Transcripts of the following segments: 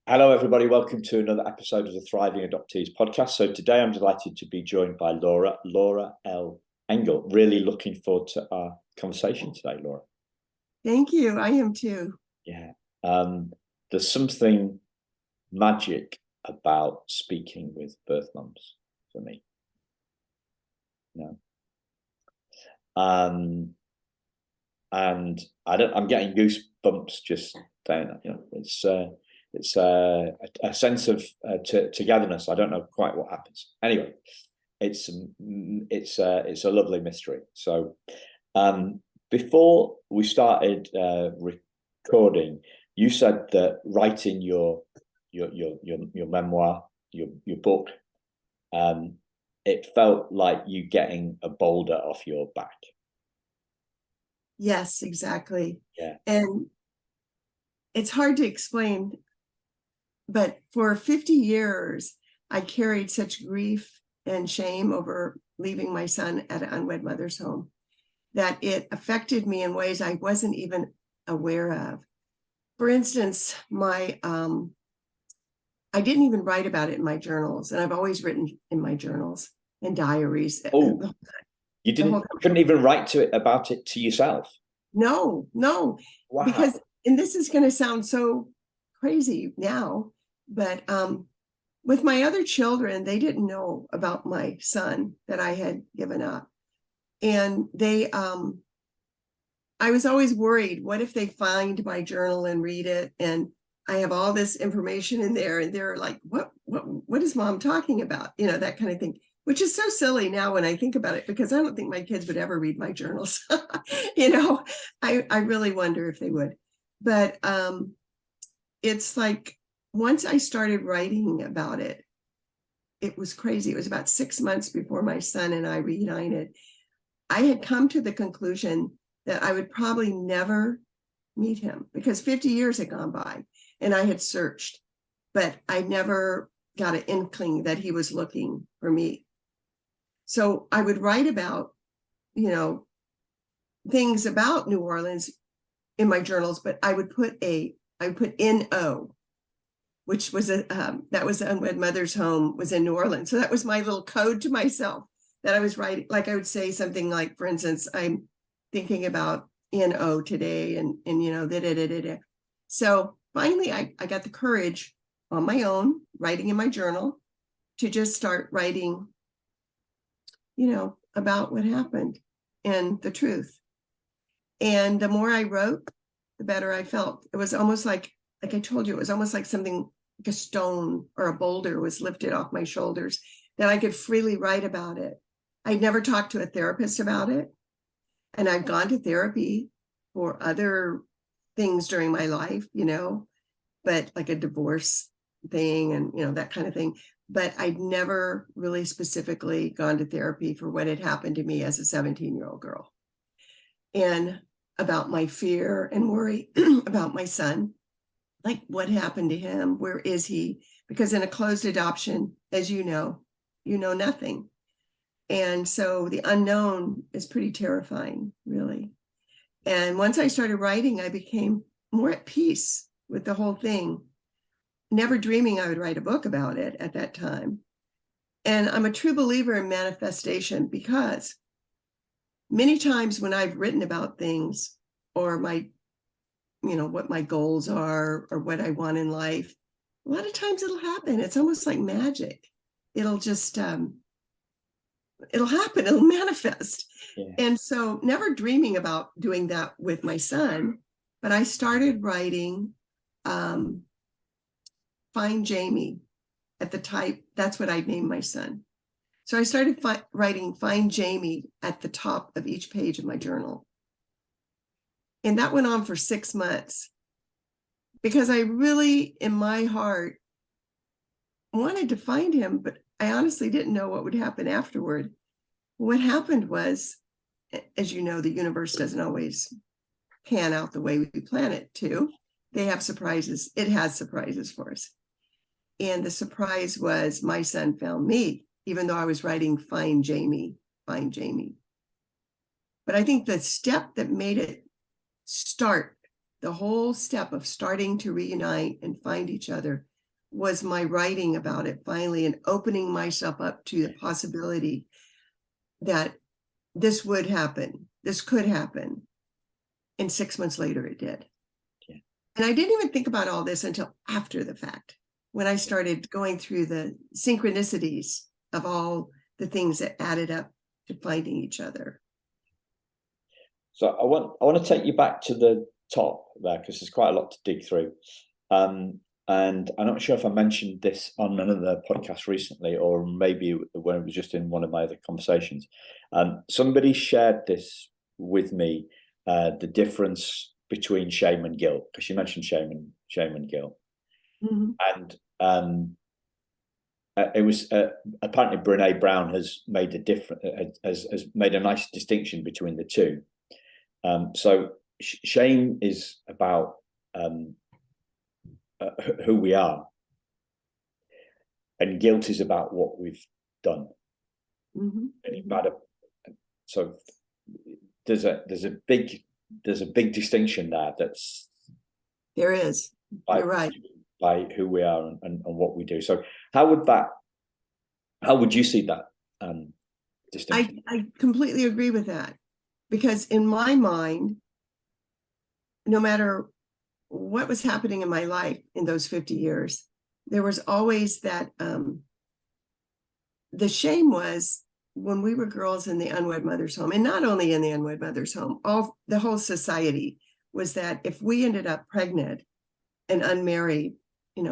Hello, everybody. Welcome to another episode of the Thriving Adoptees podcast. So today I'm delighted to be joined by Laura L. Engel. Really looking forward to our conversation today, Laura. Thank you. I am too. Yeah. There's something magic about speaking with birth mums for me. You know? And I'm getting goosebumps just saying that. It's a sense of togetherness. I don't know quite what happens. Anyway, it's a lovely mystery. So, before we started recording, you said that writing your memoir, your book, it felt like you getting a boulder off your back. Yes, exactly. Yeah. And it's hard to explain, but for 50 years, I carried such grief and shame over leaving my son at an unwed mother's home that it affected me in ways I wasn't even aware of. For instance, I didn't even write about it in my journals, and I've always written in my journals and diaries. Oh, you couldn't even write about it to yourself? No, Wow. Because, and this is going to sound so crazy now, but with my other children, they didn't know about my son that I had given up. And I was always worried, what if they find my journal and read it? And I have all this information in there and they're like, what is mom talking about? That kind of thing, which is so silly now when I think about it, because I don't think my kids would ever read my journals. I really wonder if they would. But it's like, once I started writing about it, it was crazy. It was about 6 months before my son and I reunited. I had come to the conclusion that I would probably never meet him because 50 years had gone by and I had searched, but I never got an inkling that he was looking for me. So I would write about, things about New Orleans in my journals, but I would put N-O, which was that was the unwed mother's home, was in New Orleans. So that was my little code to myself that I was writing. Like I would say something like, for instance, I'm thinking about N-O today and da. So finally I got the courage on my own, writing in my journal, to just start writing, about what happened and the truth. And the more I wrote, the better I felt. It was almost like I told you, it was almost like something like a stone or a boulder was lifted off my shoulders, that I could freely write about it. I'd never talked to a therapist about it. And I've gone to therapy for other things during my life, but like a divorce thing and, that kind of thing. But I'd never really specifically gone to therapy for what had happened to me as a 17-year-old girl. And about my fear and worry about my son, like what happened to him, where is he? Because in a closed adoption, as you know nothing. And so the unknown is pretty terrifying, really. And once I started writing, I became more at peace with the whole thing, never dreaming I would write a book about it at that time. And I'm a true believer in manifestation, because many times when I've written about things or what my goals are or what I want in life, a lot of times it'll happen. It's almost like magic. It'll just, it'll happen, it'll manifest. Yeah. And so never dreaming about doing that with my son, but I started writing Find Jamie at the type. That's what I named my son. So I started writing Find Jamie at the top of each page of my journal. And that went on for 6 months because I really, in my heart, wanted to find him, but I honestly didn't know what would happen afterward. What happened was, as you know, the universe doesn't always pan out the way we plan it to. They have surprises. It has surprises for us. And the surprise was my son found me, even though I was writing Find Jamie. But I think the step that made it start, the whole step of starting to reunite and find each other, was my writing about it finally, and opening myself up to the possibility that this would happen, this could happen. And 6 months later it did. Yeah. And I didn't even think about all this until after the fact, when I started going through the synchronicities of all the things that added up to finding each other. So I want to take you back to the top there, because there's quite a lot to dig through. And I'm not sure if I mentioned this on another podcast recently, or maybe when it was just in one of my other conversations. Somebody shared this with me, the difference between shame and guilt, because you mentioned shame and guilt. Mm-hmm. And it was apparently Brene Brown has made has made a nice distinction between the two. So shame is about who we are, and guilt is about what we've done. Mm-hmm. So there's a big distinction there. There is. You're right. By who we are and what we do. So how would you see that distinction? I completely agree with that, because in my mind, no matter what was happening in my life in those 50 years, there was always that the shame was when we were girls in the unwed mother's home, and not only in the unwed mother's home, the whole society was that if we ended up pregnant and unmarried,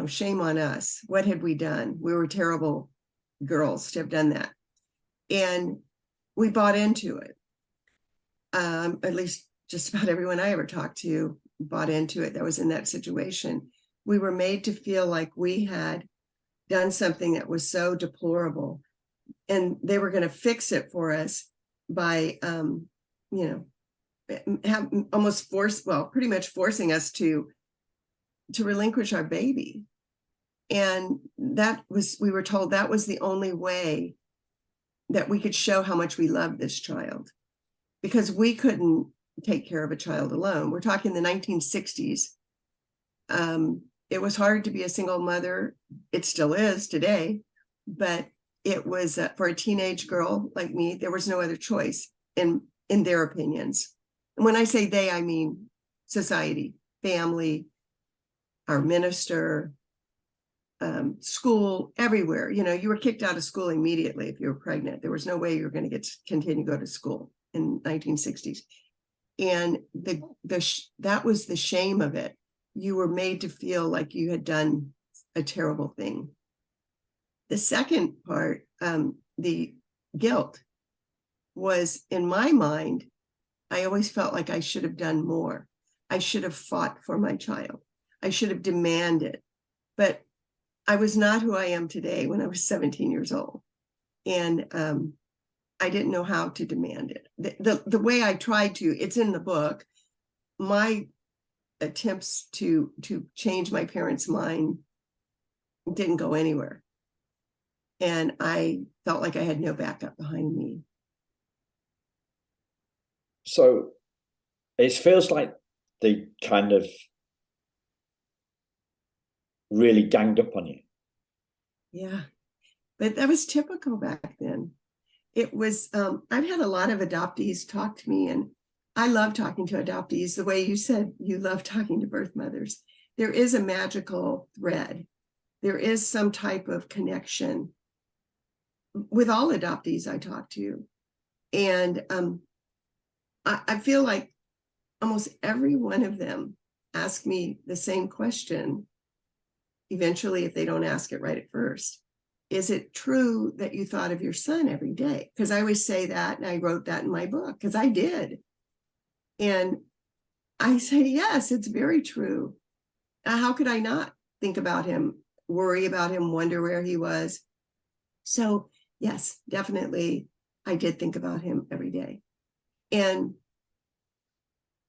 shame on us. What had we done? We were terrible girls to have done that. And we bought into it. At least just about everyone I ever talked to bought into it that was in that situation. We were made to feel like we had done something that was so deplorable, and they were going to fix it for us by, pretty much forcing us to relinquish our baby. And we were told that was the only way that we could show how much we loved this child, because we couldn't take care of a child alone. We're talking the 1960s. It was hard to be a single mother. It still is today, but it was for a teenage girl like me, there was no other choice in their opinions. And when I say they, I mean society, family, our minister, school, everywhere. You were kicked out of school immediately if you were pregnant. There was no way you were going to continue to go to school in 1960s. And that was the shame of it. You were made to feel like you had done a terrible thing. The second part, the guilt, was in my mind, I always felt like I should have done more. I should have fought for my child. I should have demanded. But I was not who I am today when I was 17 years old. And I didn't know how to demand it. The way I tried to, it's in the book, my attempts to change my parents' mind didn't go anywhere. And I felt like I had no backup behind me. So it feels like they kind of really ganged up on you. Yeah, but that was typical back then. It was, I've had a lot of adoptees talk to me, and I love talking to adoptees the way you said you love talking to birth mothers. There is a magical thread. There is some type of connection with all adoptees I talk to. And I feel like almost every one of them ask me the same question, eventually, if they don't ask it right at first. Is it true that you thought of your son every day? Because I always say that, and I wrote that in my book, because I did. And I say, yes, it's very true. How could I not think about him, worry about him, wonder where he was? So yes, definitely, I did think about him every day. And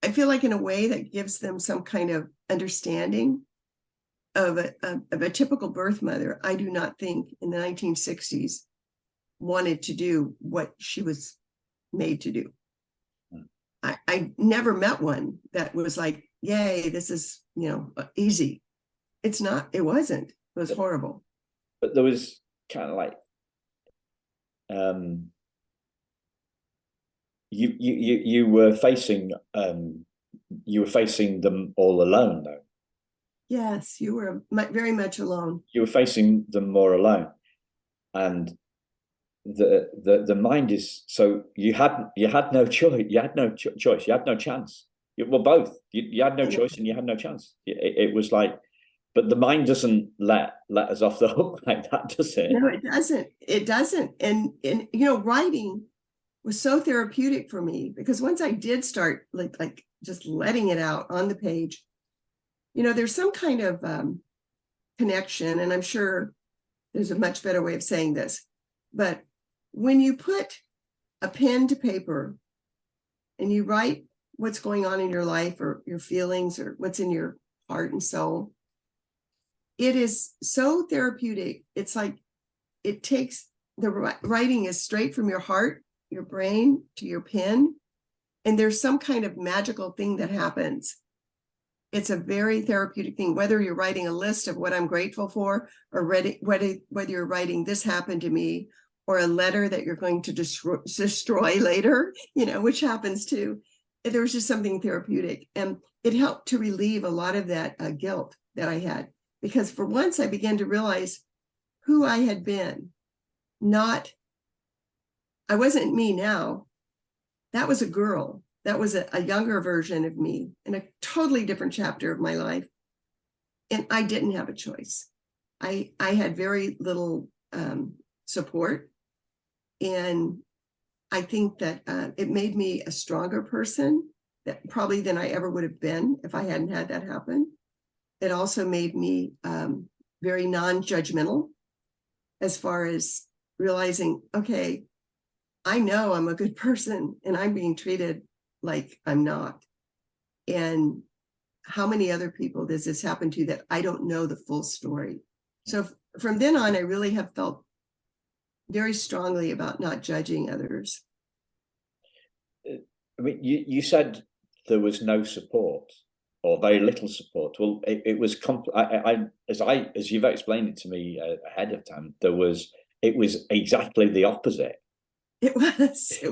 I feel like in a way that gives them some kind of understanding of a typical birth mother. I do not think in the 1960s wanted to do what she was made to do. I never met one that was like, yay, this is, easy. It's not, it wasn't. It was horrible. But there was kind of like, you were facing them all alone, though. Yes, you were very much alone. You were facing them more alone, and the mind is, so you had no choice. You had no choice. You had no chance. Well, both. You had no choice and you had no chance. It was like, but the mind doesn't let us off the hook like that, does it? No, it doesn't. It doesn't. And you know, writing was so therapeutic for me, because once I did start like just letting it out on the page, you know, there's some kind of connection, and I'm sure there's a much better way of saying this, but when you put a pen to paper and you write what's going on in your life or your feelings or what's in your heart and soul, it is so therapeutic. It's like it takes, the writing is straight from your heart, your brain to your pen, and there's some kind of magical thing that happens. It's a very therapeutic thing, whether you're writing a list of what I'm grateful for, or whether you're writing this happened to me, or a letter that you're going to destroy later, you know, which happens too. There was just something therapeutic, and it helped to relieve a lot of that guilt that I had, because for once I began to realize who I had been. I wasn't me now. That was a girl. That was a younger version of me in a totally different chapter of my life. And I didn't have a choice. I had very little support. And I think that it made me a stronger person probably than I ever would have been if I hadn't had that happen. It also made me very non-judgmental, as far as realizing, okay, I know I'm a good person and I'm being treated like I'm not. And how many other people does this happen to that I don't know the full story? So from then on, I really have felt very strongly about not judging others. I mean, you said there was no support or very little support. Well, it was as you've explained it to me ahead of time, it was exactly the opposite. It was.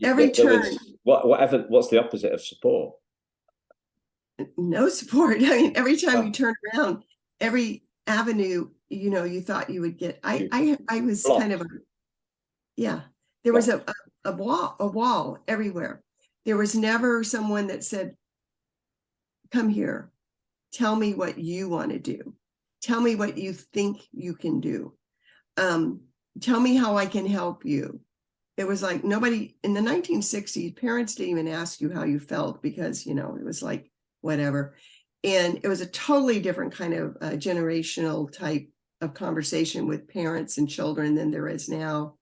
Every turn. What's the opposite of support? No support. I mean, every time you turn around, every avenue, you know, you thought you would get. I was blocked. Kind of there was a wall everywhere. There was never someone that said, come here, tell me what you want to do, tell me what you think you can do, tell me how I can help you. It was like nobody in the 1960s, parents didn't even ask you how you felt, because, you know, it was like whatever. And it was a totally different kind of generational type of conversation with parents and children than there is now.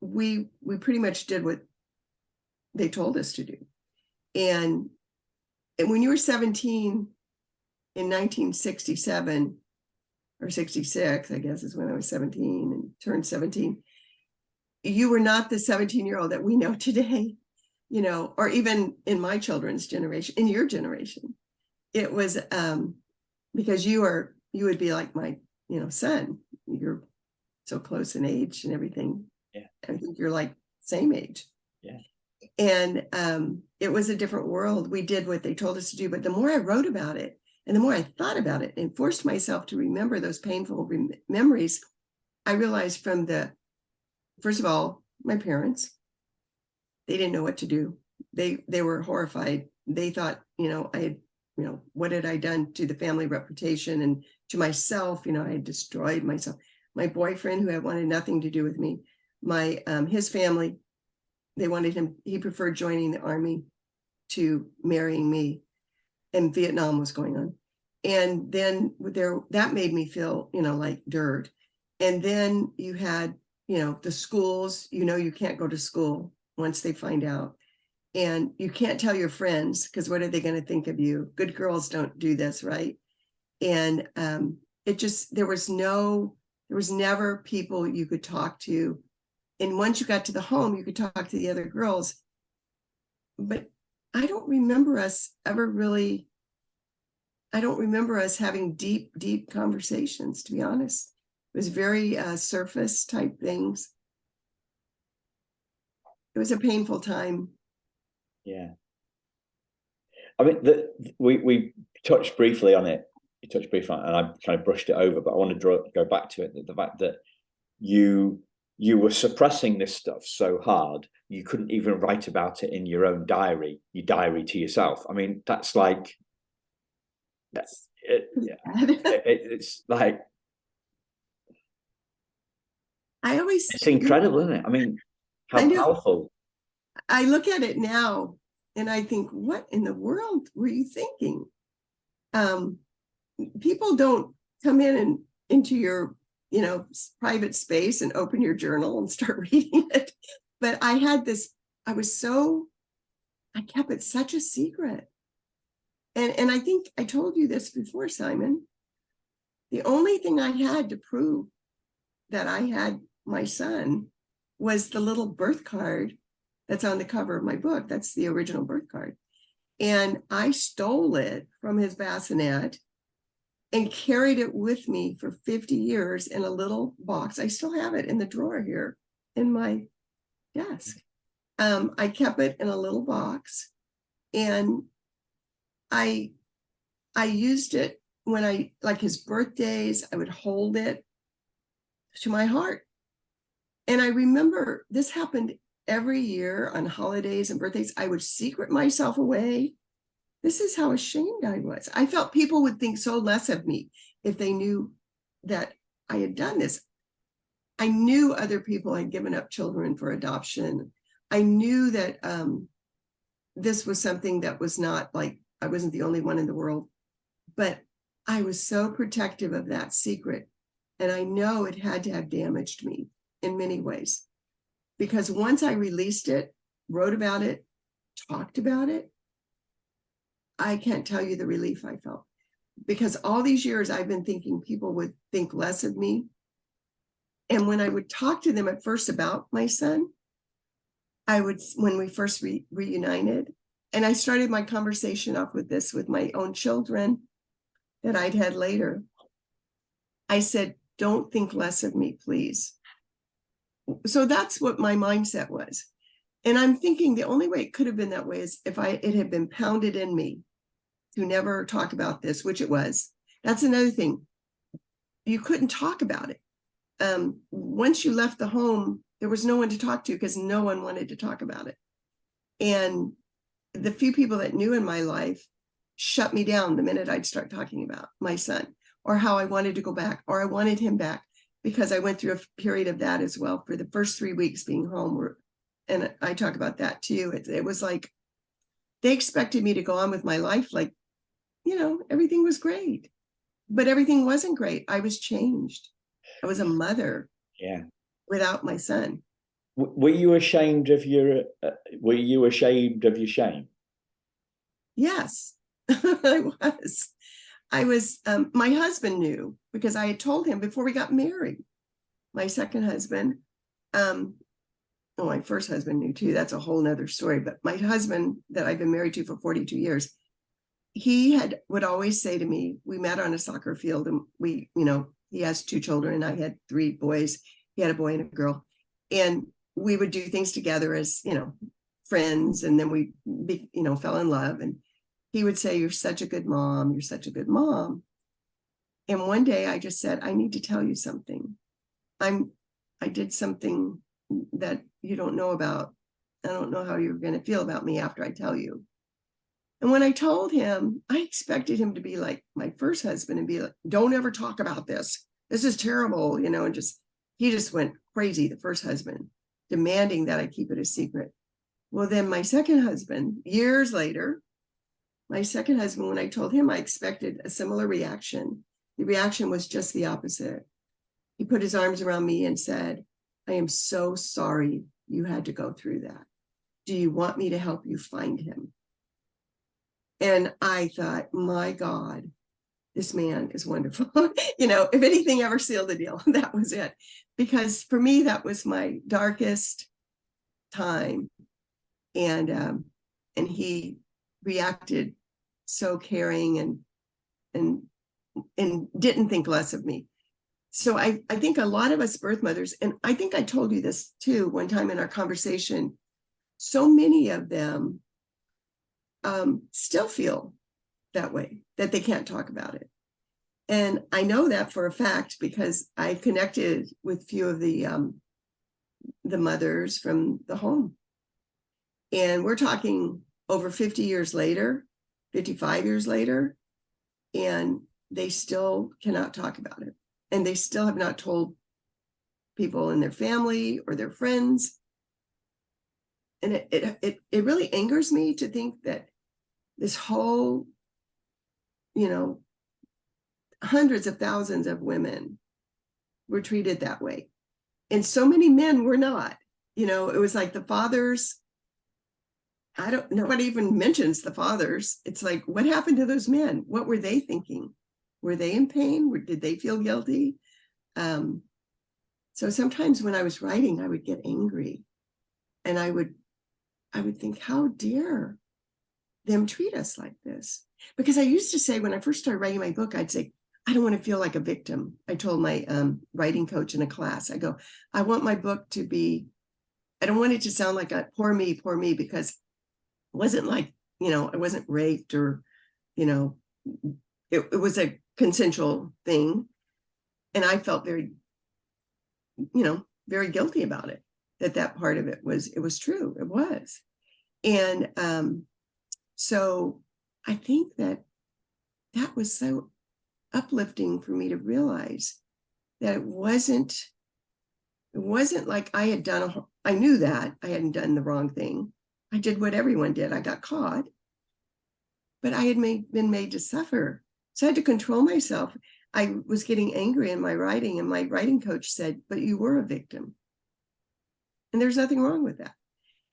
We pretty much did what they told us to do. And when you were 17 in 1967 or 66, I guess is when I was 17 and turned 17, you were not the 17-year-old that we know today, you know, or even in my children's generation, in your generation. It was because you would be like my, you know, son. You're so close in age and everything. Yeah. I think you're like same age. Yeah. And it was a different world. We did what they told us to do. But the more I wrote about it and the more I thought about it and forced myself to remember those painful memories, I realized first of all, my parents, they didn't know what to do. They were horrified. They thought, you know, what had I done to the family reputation and to myself? You know, I had destroyed myself. My boyfriend, who had wanted nothing to do with me, his family, they wanted him, he preferred joining the army to marrying me, and Vietnam was going on. And then that made me feel, you know, like dirt. And then you had, you know, the schools, you know, you can't go to school once they find out. And you can't tell your friends, because what are they going to think of you? Good girls don't do this, right? And there was never people you could talk to. And once you got to the home, you could talk to the other girls. But I don't remember us ever really I don't remember us having deep, deep conversations, to be honest. It was very surface type things. It was a painful time. Yeah. I mean, we touched briefly on it. You touched briefly on it, and I kind of brushed it over, but I want to go back to it. The fact that you were suppressing this stuff so hard, you couldn't even write about it in your own diary, your diary to yourself. I mean, that's like, it's like, it's incredible, isn't it? I mean, how powerful. I look at it now and I think, what in the world were you thinking? People don't come in and into your, private space and open your journal and start reading it. But I had this, I kept it such a secret. And I think I told you this before, Simon. The only thing I had to prove that I had my son was the little birth card that's on the cover of my book. That's the original birth card. And I stole it from his bassinet and carried it with me for 50 years in a little box. I still have it in the drawer here in my desk. I kept it in a little box, and I used it when like his birthdays, I would hold it to my heart. And I remember this happened every year on holidays and birthdays. I would secret myself away. This is how ashamed I was. I felt people would think so less of me if they knew that I had done this. I knew other people had given up children for adoption. I knew that this was something that was not like, I wasn't the only one in the world, but I was so protective of that secret. And I know it had to have damaged me in many ways, because once I released it, wrote about it, talked about it, I can't tell you the relief I felt, because all these years I've been thinking people would think less of me. And when I would talk to them at first about my son, when we first reunited, and I started my conversation off with this with my own children that I'd had later, I said, don't think less of me, please. So that's what my mindset was. And I'm thinking the only way it could have been that way is if it had been pounded in me to never talk about this, which it was. That's another thing. You couldn't talk about it. Once you left the home, there was no one to talk to because no one wanted to talk about it. And the few people that knew in my life shut me down the minute I'd start talking about my son or how I wanted to go back or I wanted him back, because I went through a period of that as well for the first 3 weeks being home. And I talk about that too. It was like they expected me to go on with my life like, everything was great, but everything wasn't great. I was changed. I was a mother without my son. Were you ashamed of your shame? Yes, I was. My husband knew because I had told him before we got married. My second husband, my first husband knew too. That's a whole nother story. But my husband that I've been married to for 42 years, he would always say to me, we met on a soccer field and he has 2 children and I had 3 boys. He had a boy and a girl. And we would do things together as, friends. And then we, fell in love. And he would say, you're such a good mom. You're such a good mom. And one day I just said, I need to tell you something. I did something that you don't know about. I don't know how you're going to feel about me after I tell you. And when I told him, I expected him to be like my first husband and be like, don't ever talk about this. This is terrible, and he just went crazy, the first husband, demanding that I keep it a secret. Well, then my second husband, years later, when I told him, I expected a similar reaction. The reaction was just the opposite. He put his arms around me and said, I am so sorry you had to go through that. Do you want me to help you find him? And I thought, my God, this man is wonderful. If anything ever sealed the deal, that was it. Because for me, that was my darkest time. And he reacted so caring. And and didn't think less of me. So I think a lot of us birth mothers, and I think I told you this too one time in our conversation, so many of them still feel that way, that they can't talk about it. And I know that for a fact because I connected with a few of the mothers from the home. And we're talking over 50 years later, 55 years later, and they still cannot talk about it. And they still have not told people in their family or their friends. And it really angers me to think that this whole, hundreds of thousands of women were treated that way. And so many men were not. It was like the fathers, nobody even mentions the fathers. It's like, what happened to those men? What were they thinking? Were they in pain? Did they feel guilty? So sometimes when I was writing, I would get angry, and I would think, how dare them treat us like this? Because I used to say, when I first started writing my book, I'd say, I don't want to feel like a victim. I told my writing coach in a class, I go, I want my book to be, I don't want it to sound like a poor me, because it wasn't like, I wasn't raped or, it was a consensual thing. And I felt very, very guilty about it, that part of it was true. It was. And so I think that was so uplifting for me to realize that it wasn't like I had done, I knew that I hadn't done the wrong thing. I did what everyone did. I got caught, but I had been made to suffer. So I had to control myself. I was getting angry in my writing, and my writing coach said, but you were a victim. And there's nothing wrong with that.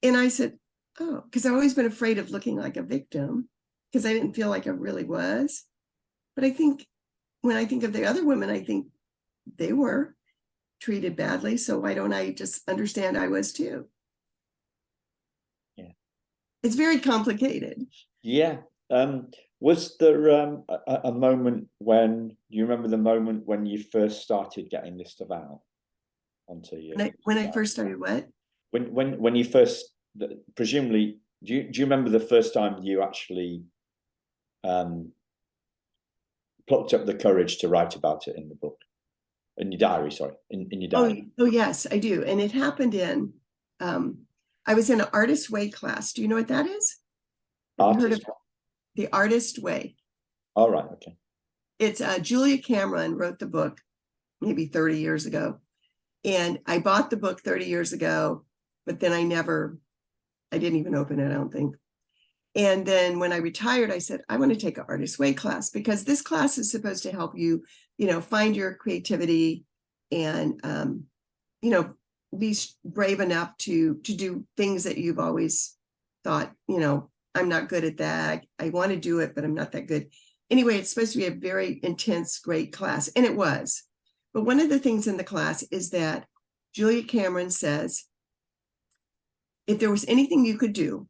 And I said, oh, because I've always been afraid of looking like a victim because I didn't feel like I really was. But I think when I think of the other women, I think they were treated badly. So why don't I just understand I was too? Yeah. It's very complicated. Yeah. Was there a moment when, you remember the moment when you first started getting this stuff out onto you? When I first started what? When you first, presumably, do you remember the first time you actually plucked up the courage to write about it in the book, in your diary? Sorry, in your diary. Oh yes, I do. And it happened in, I was in an Artist Way class. Do you know what that is? Have you heard of The Artist Way? All right, okay. It's Julia Cameron wrote the book maybe 30 years ago. And I bought the book 30 years ago, but then I didn't even open it, I don't think. And then when I retired, I said, I want to take an Artist Way class, because this class is supposed to help you, find your creativity and, be brave enough to do things that you've always thought, I'm not good at that. I want to do it, but I'm not that good. Anyway, it's supposed to be a very intense, great class. And it was. But one of the things in the class is that Julia Cameron says, if there was anything you could do,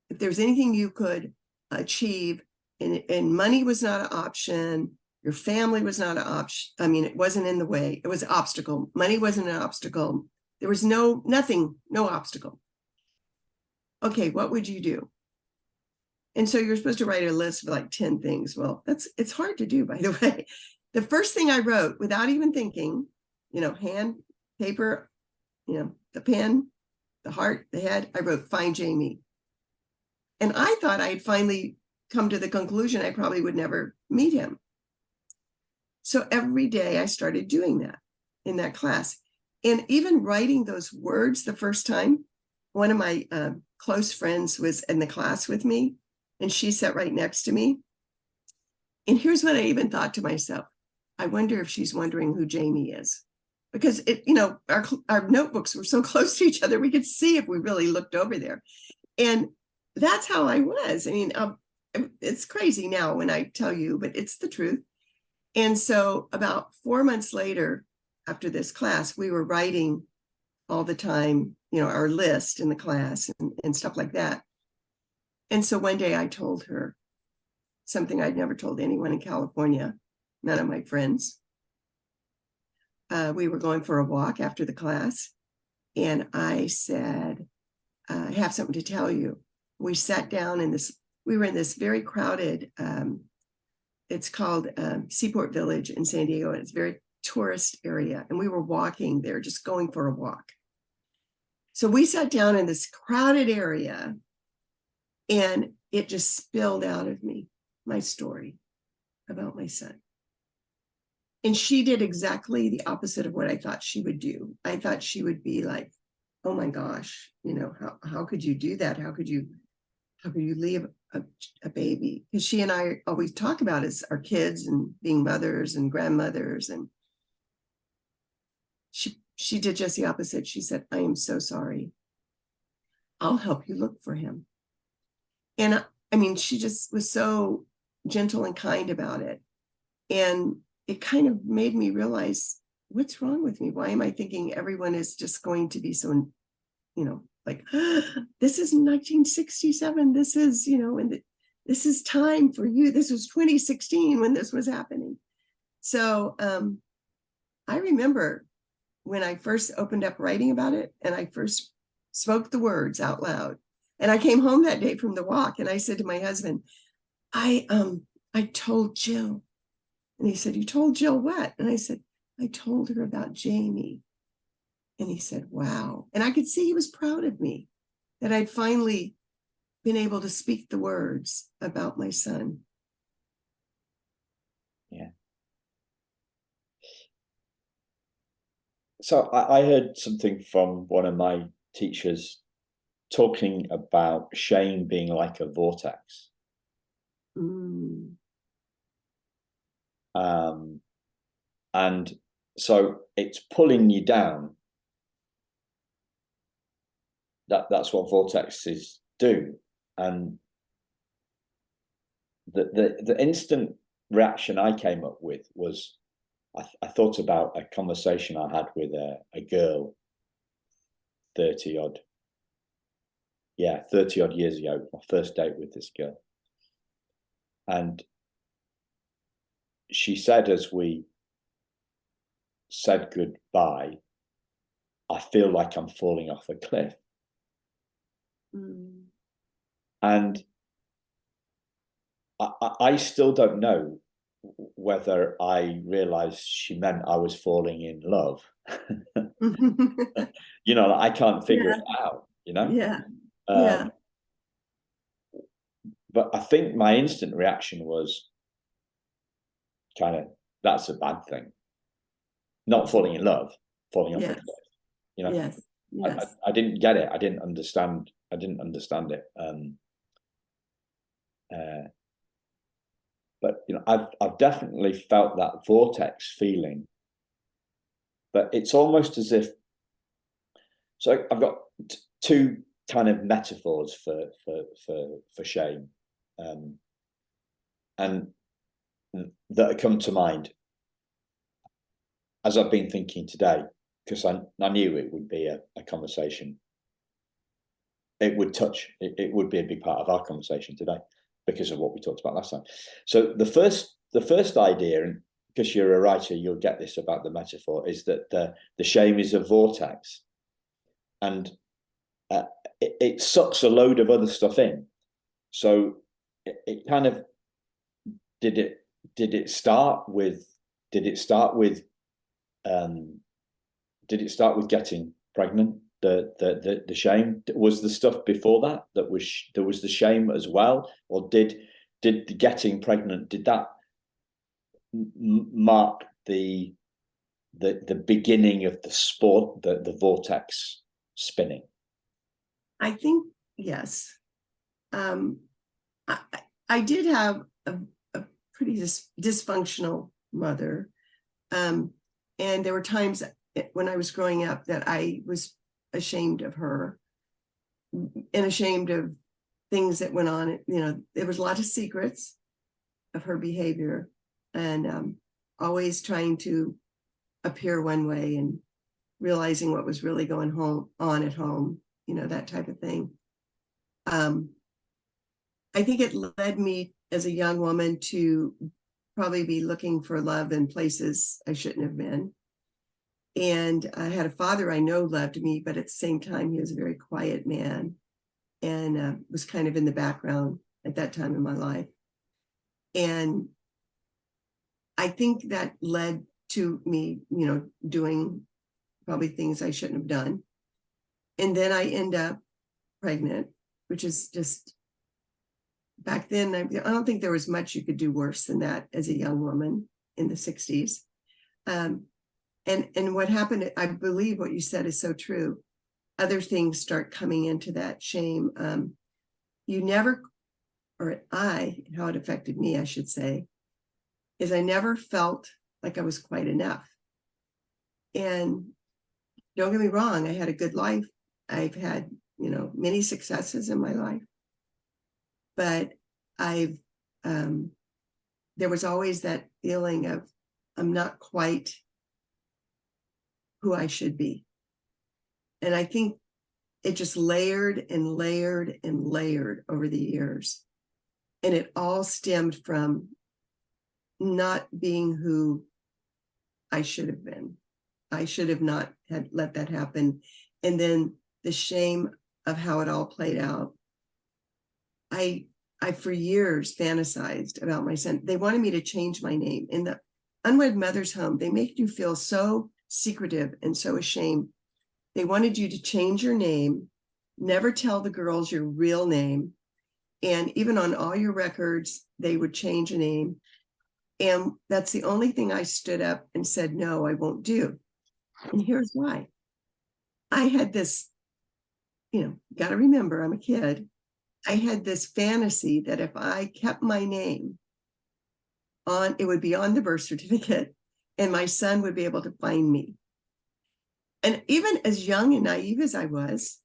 if there was anything you could achieve, and money was not an option, your family was not an option. I mean, it wasn't in the way. It was an obstacle. Money wasn't an obstacle. There was no obstacle. Okay, what would you do? And so you're supposed to write a list of like 10 things. Well, it's hard to do, by the way. The first thing I wrote without even thinking, hand, paper, the pen, the heart, the head, I wrote, find Jamie. And I thought I had finally come to the conclusion I probably would never meet him. So every day I started doing that in that class. And even writing those words the first time, one of my close friends was in the class with me, and she sat right next to me. And here's what I even thought to myself. I wonder if she's wondering who Jamie is. Because our notebooks were so close to each other, we could see if we really looked over there. And that's how I was. I mean, it's crazy now when I tell you, but it's the truth. And so about 4 months later, after this class, we were writing all the time, our list in the class and stuff like that. And so one day I told her, something I'd never told anyone in California, none of my friends. We were going for a walk after the class, and I said, I have something to tell you. We sat down we were in this very crowded, it's called Seaport Village in San Diego, and it's a very tourist area. And we were walking there, just going for a walk. So we sat down in this crowded area, and it just spilled out of me, my story about my son. And she did exactly the opposite of what I thought she would do. I thought she would be like, oh my gosh, how could you do that? How could you leave a baby? Because she and I always talk about is our kids and being mothers and grandmothers. And she did just the opposite. She said, I am so sorry. I'll help you look for him. And I mean, she just was so gentle and kind about it. And it kind of made me realize, what's wrong with me? Why am I thinking everyone is just going to be so, like, this is 1967. This is, and this is time for you. This was 2016 when this was happening. So I remember when I first opened up writing about it, and I first spoke the words out loud. And I came home that day from the walk, and I said to my husband, I told Jill. And he said, you told Jill what? And I said, I told her about Jamie. And he said, wow. And I could see he was proud of me, that I'd finally been able to speak the words about my son. Yeah. So I heard something from one of my teachers talking about shame being like a vortex. Mm. And so it's pulling you down. That's what vortexes do. And the instant reaction I came up with was, I thought about a conversation I had with a girl 30 odd years ago, my first date with this girl. And she said, as we said goodbye, I feel like I'm falling off a cliff. Mm. And I still don't know whether I realized she meant I was falling in love. I can't figure it out, Yeah. But I think my instant reaction was kind of, that's a bad thing. Not falling in love, falling off a cliff. Yes. I didn't get it. I didn't understand it. But I've definitely felt that vortex feeling. But it's almost as if, so I've got two kind of metaphors for shame, and that come to mind as I've been thinking today, because I knew it would be a conversation. It would be a big part of our conversation today because of what we talked about last time. So the first idea, and because you're a writer, you'll get this about the metaphor, is that the shame is a vortex, and it sucks a load of other stuff in. So it kind of did it start with getting pregnant? The shame was the stuff before that there was the shame as well, or did getting pregnant, did that mark the beginning of the sport, the vortex spinning? I think yes. I did have a pretty dysfunctional mother, and there were times when I was growing up that I was ashamed of her and ashamed of things that went on. There was a lot of secrets of her behavior, and always trying to appear one way and realizing what was really going on at home, that type of thing. I think it led me as a young woman to probably be looking for love in places I shouldn't have been. And I had a father I know loved me, but at the same time, he was a very quiet man and was kind of in the background at that time in my life. And I think that led to me, doing probably things I shouldn't have done. And then I end up pregnant, which is just, back then, I don't think there was much you could do worse than that as a young woman in the 60s. And what happened, I believe what you said is so true. Other things start coming into that shame. You never, or how it affected me, I should say, is I never felt like I was quite enough. And don't get me wrong, I had a good life. I've had, many successes in my life. But there was always that feeling of I'm not quite who I should be. And I think it just layered and layered and layered over the years. And it all stemmed from not being who I should have been. I should have not had let that happen. And then the shame of how it all played out. I for years fantasized about my son. They wanted me to change my name. In the unwed mother's home, they make you feel so secretive and so ashamed. They wanted you to change your name, never tell the girls your real name. And even on all your records, they would change a name. And that's the only thing I stood up and said, no, I won't do. And here's why. I had this, got to remember, I'm a kid. I had this fantasy that if I kept my name on, it would be on the birth certificate and my son would be able to find me. And even as young and naive as I was,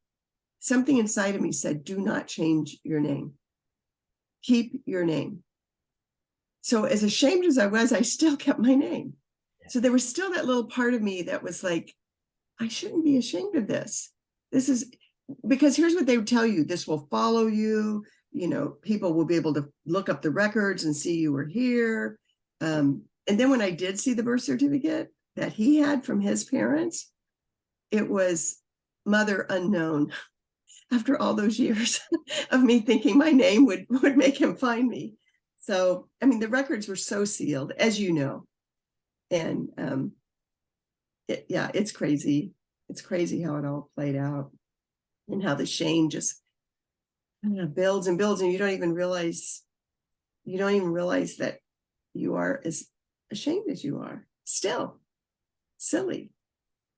something inside of me said, do not change your name. Keep your name. So as ashamed as I was, I still kept my name. So there was still that little part of me that was like, I shouldn't be ashamed of this. This is because here's what they would tell you. This will follow you. People will be able to look up the records and see you were here. And then when I did see the birth certificate that he had from his parents, it was mother unknown. After all those years of me thinking my name would make him find me. So, the records were so sealed, as you know. And it's crazy. It's crazy how it all played out and how the shame just builds and builds, and you don't even realize that you are as ashamed as you are. Still silly,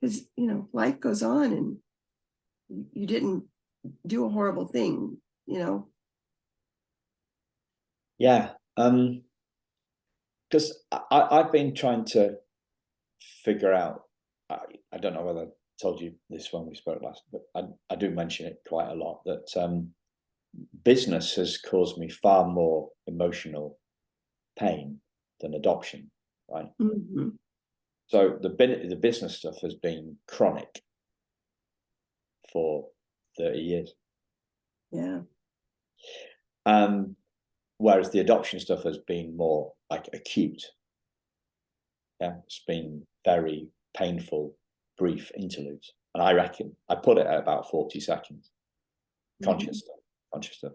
because life goes on, and you didn't do a horrible thing. Yeah, because I've been trying to figure out. I don't know whether I told you this when we spoke last, but I do mention it quite a lot, that business has caused me far more emotional pain than adoption, right? Mm-hmm. So the business stuff has been chronic for 30 years. Yeah. Whereas the adoption stuff has been more like acute. Yeah, it's been very painful, brief interludes. And I reckon I put it at about 40 seconds. Conscious stuff.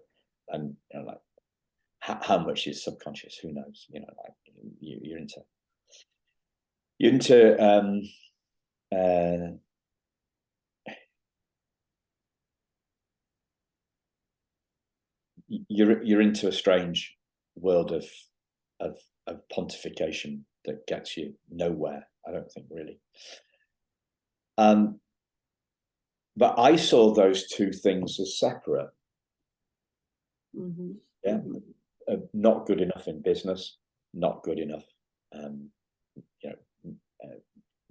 And like how much is subconscious? Who knows? Like you're into you're into a strange world of pontification that gets you nowhere, I don't think, really. But I saw those two things as separate. Mm-hmm. Yeah, not good enough in business, not good enough.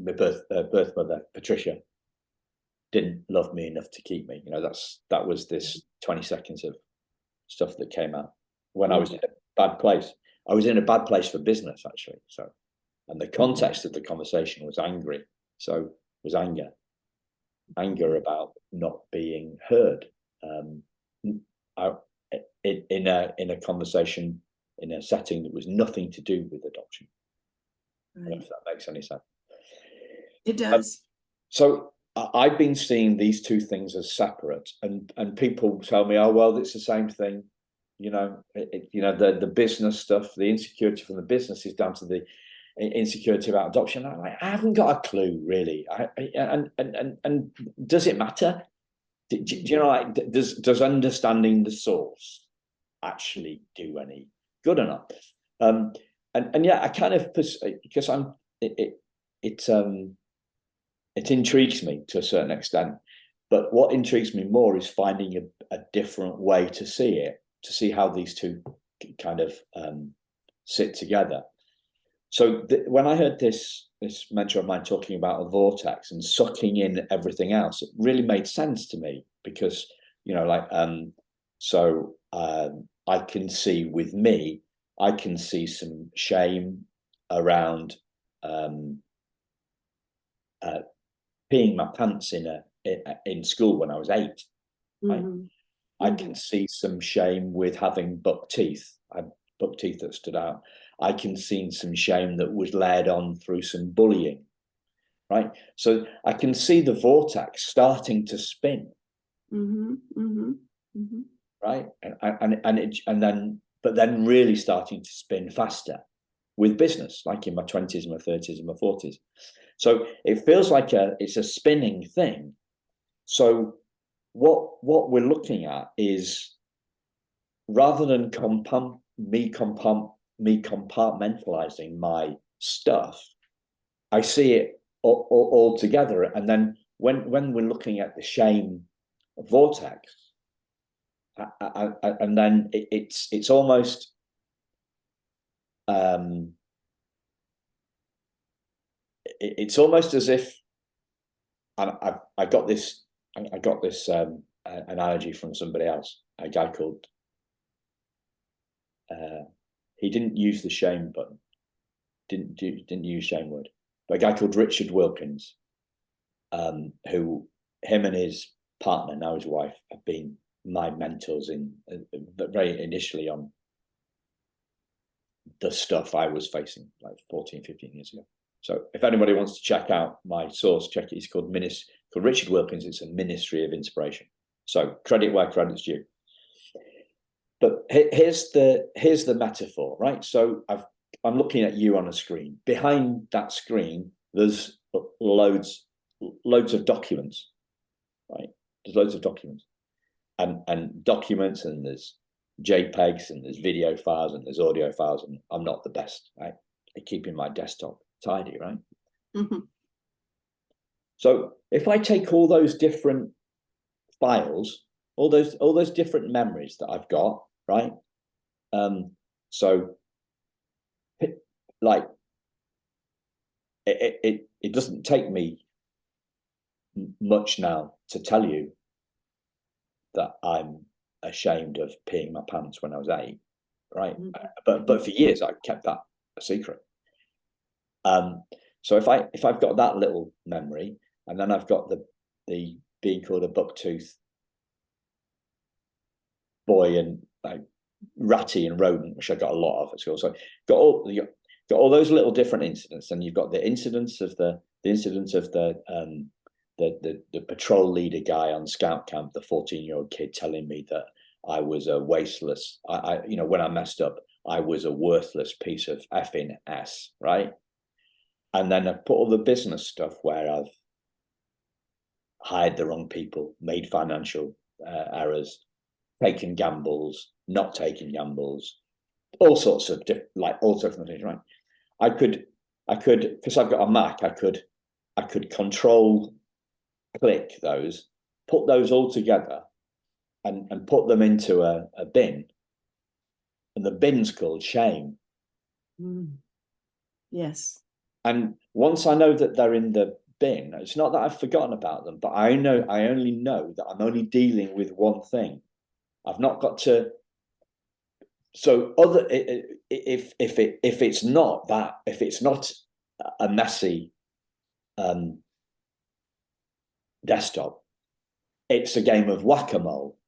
My birth mother, Patricia, didn't love me enough to keep me. That was this 20 seconds of stuff that came out when I was in a bad place. I was in a bad place for business, actually. So, and the context of the conversation was angry. So was anger about not being heard. In a conversation in a setting that was nothing to do with adoption. I don't know Right. if that makes any sense. It does. So I've been seeing these two things as separate, and people tell me, oh well, it's the same thing. You know, the business stuff, the insecurity from the business is down to the insecurity about adoption. I'm like, I haven't got a clue really. And does it matter? Do you know, like, does understanding the source actually do any good or not? And yeah, I kind of, because it intrigues me to a certain extent, but what intrigues me more is finding a different way to see it, to see how these two kind of sit together. So when I heard this mentor of mine talking about a vortex and sucking in everything else, it really made sense to me, because, you know, like, I can see with me, I can see some shame around peeing my pants in school when I was 8. Right? Mhm. I can see some shame with having buck teeth. I had buck teeth that stood out. I can see some shame that was layered on through some bullying. Right. So I can see the vortex starting to spin. Mhm. Mhm. Mhm. Right. But then really starting to spin faster with business, like in my 20s, my 30s, and my 40s. So it feels like it's a spinning thing. So what we're looking at is, rather than me compartmentalizing my stuff, I see it all together. And then when we're looking at the shame vortex, and then it's almost it's almost as if, and I got this analogy from somebody else, a guy called, he didn't use the shame button, didn't use shame word, but a guy called Richard Wilkins, who, him and his partner, now his wife, have been my mentors in very initially on the stuff I was facing like 14, 15 years ago. So if anybody wants to check out my source, check it. It's called Richard Wilkins. It's a Ministry of Inspiration. So credit where credit's due. But here's the metaphor, right? So I'm looking at you on a screen. Behind that screen, there's loads of documents, right? There's loads of documents, and documents, and there's JPEGs, and there's video files, and there's audio files, and I'm not the best, right, at keeping my desktop tidy, right? Mm-hmm. So if I take all those different files, all those different memories that I've got, right? So like it doesn't take me much now to tell you that I'm ashamed of peeing my pants when I was 8, right? Mm-hmm. But for years I kept that a secret. So if I've got that little memory, and then I've got the being called a bucktooth boy, and like ratty and rodent, which I got a lot of at school. So got all those little different incidents, and you've got the incidents of the patrol leader guy on scout camp, the 14-year-old kid telling me that I was a wasteless, when I messed up, I was a worthless piece of effing S, right? And then I put all the business stuff where I've hired the wrong people, made financial errors, taken gambles, not taking gambles, all sorts of all different things, right? I could, because I've got a Mac, I could control click those, put those all together, and put them into a bin, and the bin's called shame. Yes. And once I know that they're in the bin, it's not that I've forgotten about them, but I only know that I'm only dealing with one thing. I've not got to. So if it's not that, if it's not a messy desktop, it's a game of whack-a-mole,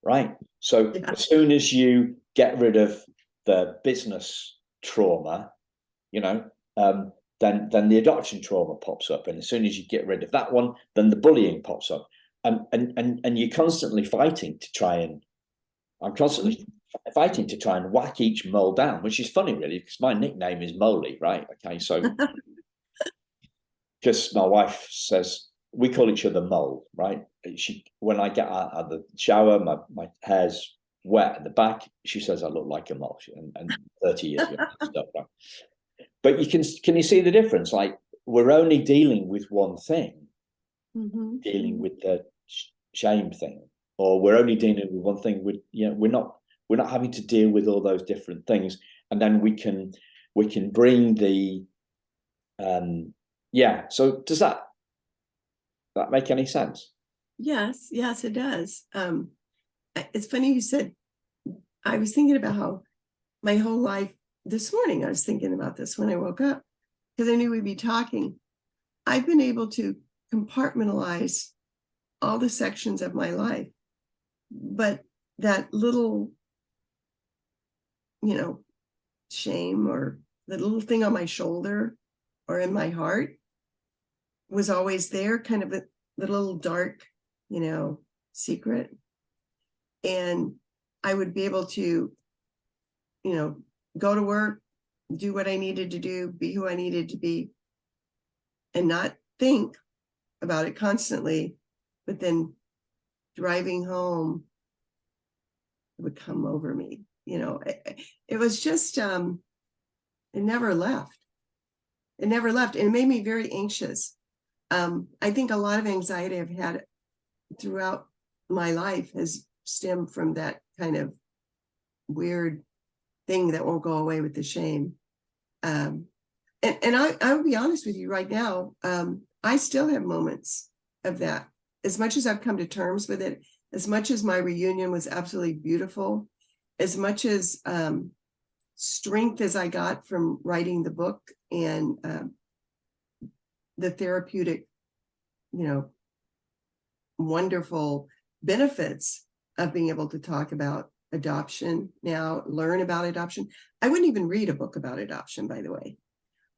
right? So as soon as you get rid of the business trauma, you know, then the adoption trauma pops up, and as soon as you get rid of that one, then the bullying pops up, and you're constantly fighting to try and I'm constantly fighting to try and whack each mole down, which is funny, really, because my nickname is Moley, right? Okay, so because my wife says we call each other Mole, right? When I get out of the shower, my hair's wet at the back. She says I look like a mole, and 30 years ago, stuff, right? But can you see the difference? Like, we're only dealing with one thing, dealing with the shame thing, or we're only dealing with one thing. We're not having to deal with all those different things, and then we can bring the So does that make any sense? Yes, it does. It's funny you said. I was thinking about how my whole life this morning, I was thinking about this when I woke up, because I knew we'd be talking. I've been able to compartmentalize all the sections of my life, but that little, shame, or the little thing on my shoulder or in my heart was always there, kind of the little dark, secret. And I would be able to, go to work, do what I needed to do, be who I needed to be, and not think about it constantly. But then driving home, it would come over me. It was just, it never left. It never left. And it made me very anxious. I think a lot of anxiety I've had throughout my life has stemmed from that kind of weird thing that won't go away with the shame. And I will be honest with you right now, I still have moments of that. As much as I've come to terms with it, as much as my reunion was absolutely beautiful, as much as strength as I got from writing the book, and the therapeutic, wonderful benefits of being able to talk about adoption now, learn about adoption. I wouldn't even read a book about adoption, by the way.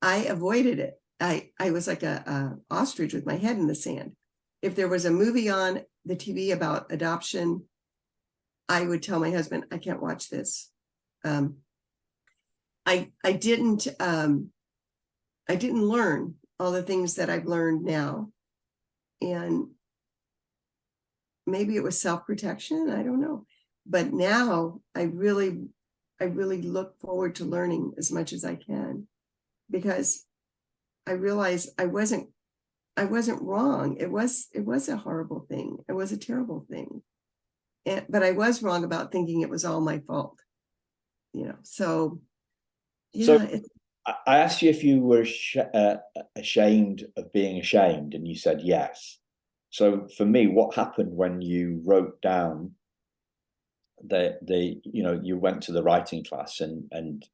I avoided it. I was like a ostrich with my head in the sand. If there was a movie on the TV about adoption, I would tell my husband, I can't watch this. I didn't learn all the things that I've learned now. And maybe it was self-protection, I don't know. But now I really look forward to learning as much as I can, because I realized I wasn't wrong. It was a horrible thing. It was a terrible thing. But I was wrong about thinking it was all my fault. So yeah. So I asked you if you were ashamed of being ashamed, and you said yes. So for me, what happened when you wrote down you went to the writing class, and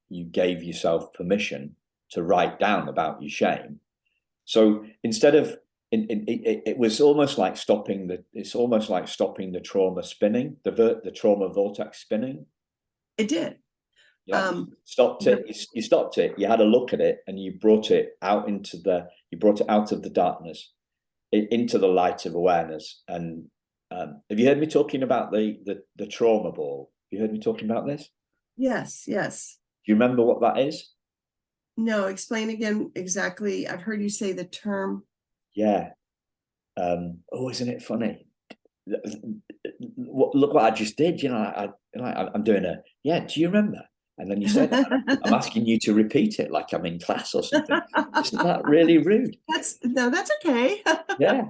you gave yourself permission to write down about your shame? So instead of it was almost like stopping the trauma spinning, the trauma vortex spinning. It did. Yeah, stopped it. You stopped it. You had a look at it, and you brought it out of the darkness into the light of awareness. And have you heard me talking about the trauma ball? Have you heard me talking about this? Yes. Do you remember what that is? No, explain again exactly. I've heard you say the term. Yeah. Isn't it funny? Look what I just did. I'm doing do you remember? And then you said, I'm asking you to repeat it like I'm in class or something. Isn't that really rude? That's okay. Yeah.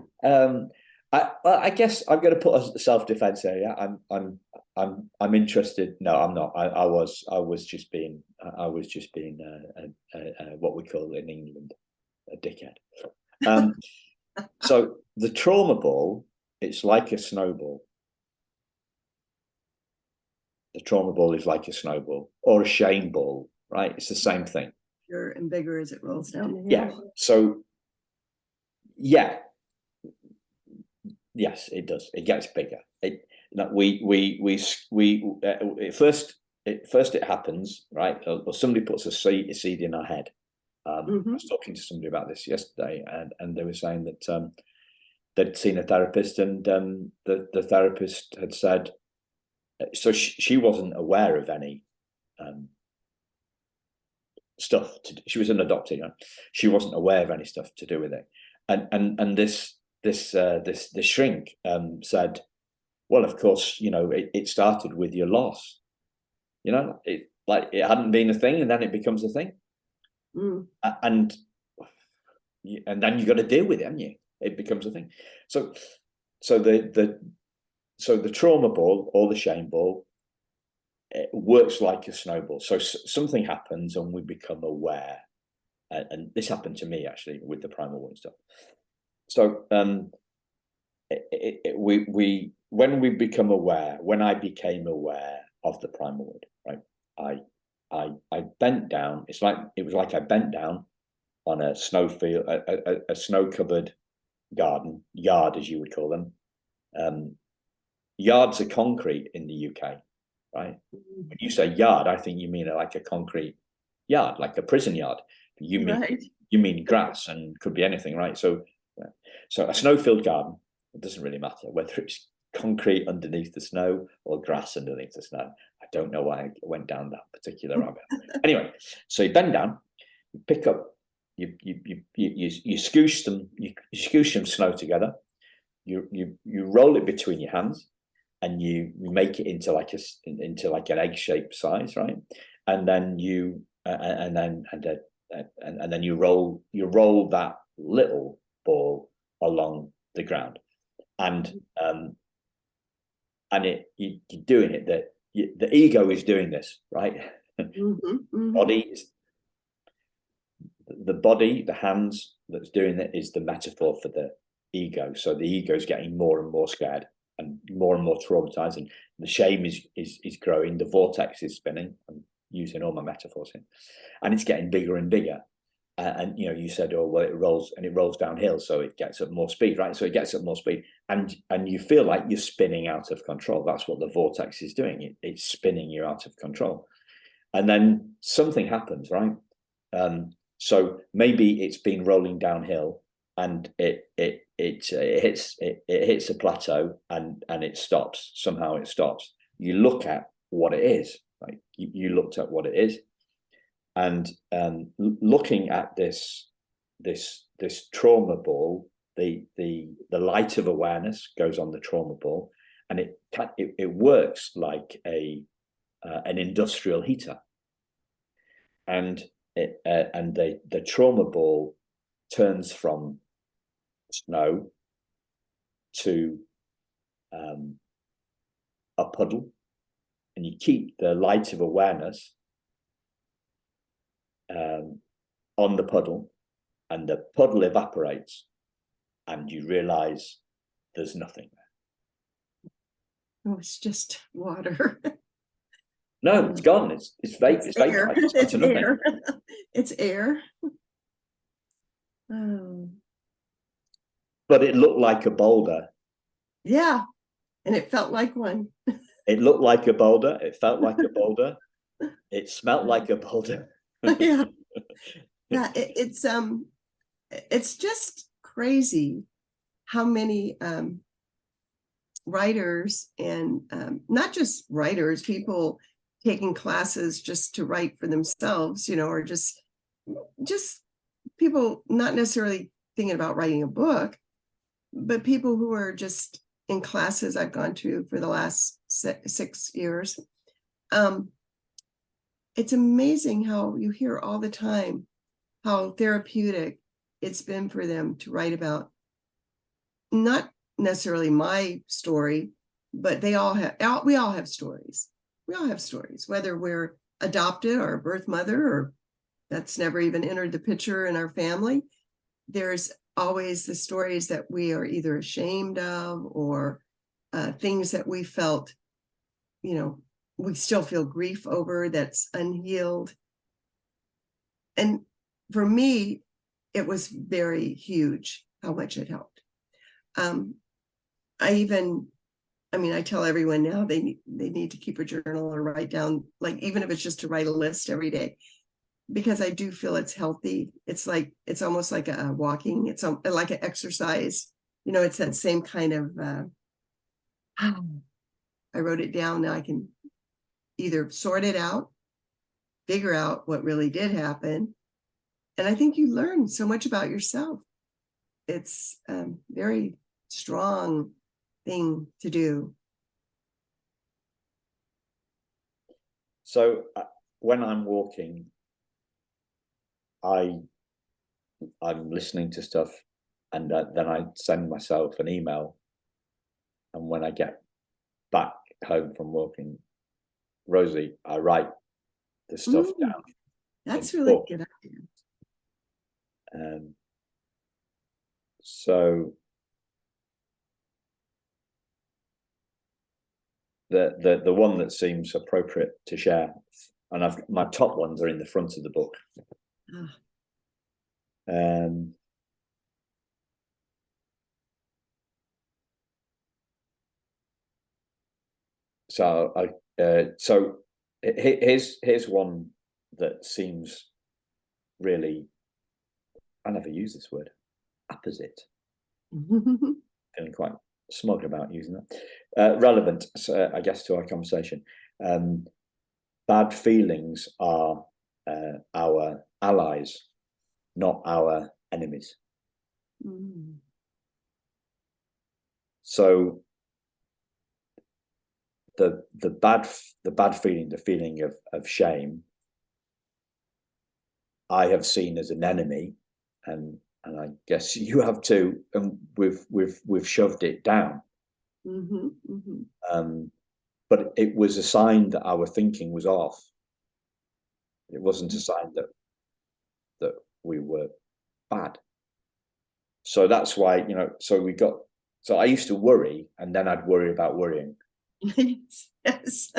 I guess I'm going to put a self-defense area. I'm interested. No, I'm not. I was just being what we call in England a dickhead. So the trauma ball, it's like a snowball. The trauma ball is like a snowball, or a shame ball, right? It's the same thing. Bigger and bigger as it rolls down the hill. Yeah. So yeah. Yes, it does. It gets bigger. First first it happens, right? Or somebody puts a seed in our head. I was talking to somebody about this yesterday, and they were saying that they'd seen a therapist, and the therapist had said, so she wasn't aware of any stuff. She was an adoptee. She wasn't aware of any stuff to do with it, and this shrink said, well, of course, it started with your loss. It hadn't been a thing, and then it becomes a thing, and then you got to deal with it, haven't you? It becomes a thing. So the trauma ball or the shame ball, it works like a snowball. So something happens and we become aware, and this happened to me actually with the primal wound stuff. So when we become aware, when I became aware of the primal wound, right, I bent down. It was like I bent down on a snow field, a snow-covered yard, as you would call them. Yards are concrete in the UK, right? When you say yard, I think you mean like a concrete yard, like a prison yard. You mean grass, and could be anything, right? So a snow-filled garden, it doesn't really matter whether it's concrete underneath the snow or grass underneath the snow. I don't know why I went down that particular rabbit. Anyway, so you bend down, you pick up, you scoosh some snow together, you roll it between your hands, and you make it into like an egg-shaped size, right? And then you roll that little ball along the ground, and you're doing it. That the ego is doing this, right? The body, the hands that's doing it is the metaphor for the ego. So the ego is getting more and more scared and more traumatized, and the shame is growing. The vortex is spinning. I'm using all my metaphors here, and it's getting bigger and bigger. And you said, oh well, it rolls downhill, so it gets up more speed, right? So it gets up more speed, and you feel like you're spinning out of control. That's what the vortex is doing. It's spinning you out of control, and then something happens, right? So maybe it's been rolling downhill, and it hits a plateau, and it stops. Somehow it stops. You look at what it is, right? You looked at what it is. And looking at this trauma ball, the light of awareness goes on the trauma ball, and it works like an industrial heater, and the trauma ball turns from snow to a puddle, and you keep the light of awareness on the puddle, and the puddle evaporates, and you realize there's nothing there. Oh, it's just water. No, it's gone. It's vapor. It's vapor. It's air. It's air. Oh. But it looked like a boulder. Yeah, and it felt like one. It looked like a boulder. It felt like a boulder. It smelled like a boulder. Yeah. Yeah, it's just crazy how many writers, and not just writers, people taking classes just to write for themselves, or just people not necessarily thinking about writing a book, but people who are just in classes I've gone to for the last 6 years. It's amazing how you hear all the time how therapeutic it's been for them to write about, not necessarily my story, but we all have stories. We all have stories, whether we're adopted or a birth mother, or that's never even entered the picture in our family. There's always the stories that we are either ashamed of, or things that we felt, we still feel grief over that's unhealed. And for me, it was very huge how much it helped. I I mean, I tell everyone now they need to keep a journal or write down, like, even if it's just to write a list every day, because I do feel it's healthy. It's like, it's almost like a walking. It's like an exercise. You know, it's that same kind of, I wrote it down. Now I can either sort it out, figure out what really did happen. And I think you learn so much about yourself. It's a very strong thing to do. So when I'm walking, I'm listening to stuff, and then I send myself an email. And when I get back home from walking, Rosie, I write the stuff down. That's really a good idea. So the one that seems appropriate to share, and my top ones are in the front of the book. So here's one that seems really, I never use this word, opposite. Feeling quite smug about using that. Relevant, I guess, to our conversation. Bad feelings are our allies, not our enemies. So the bad feeling, the feeling of shame, I have seen as an enemy, and I guess you have too, and we've shoved it down. But it was a sign that our thinking was off. It wasn't a sign that we were bad. So that's why, you know, so I used to worry, and then I'd worry about worrying. Yes.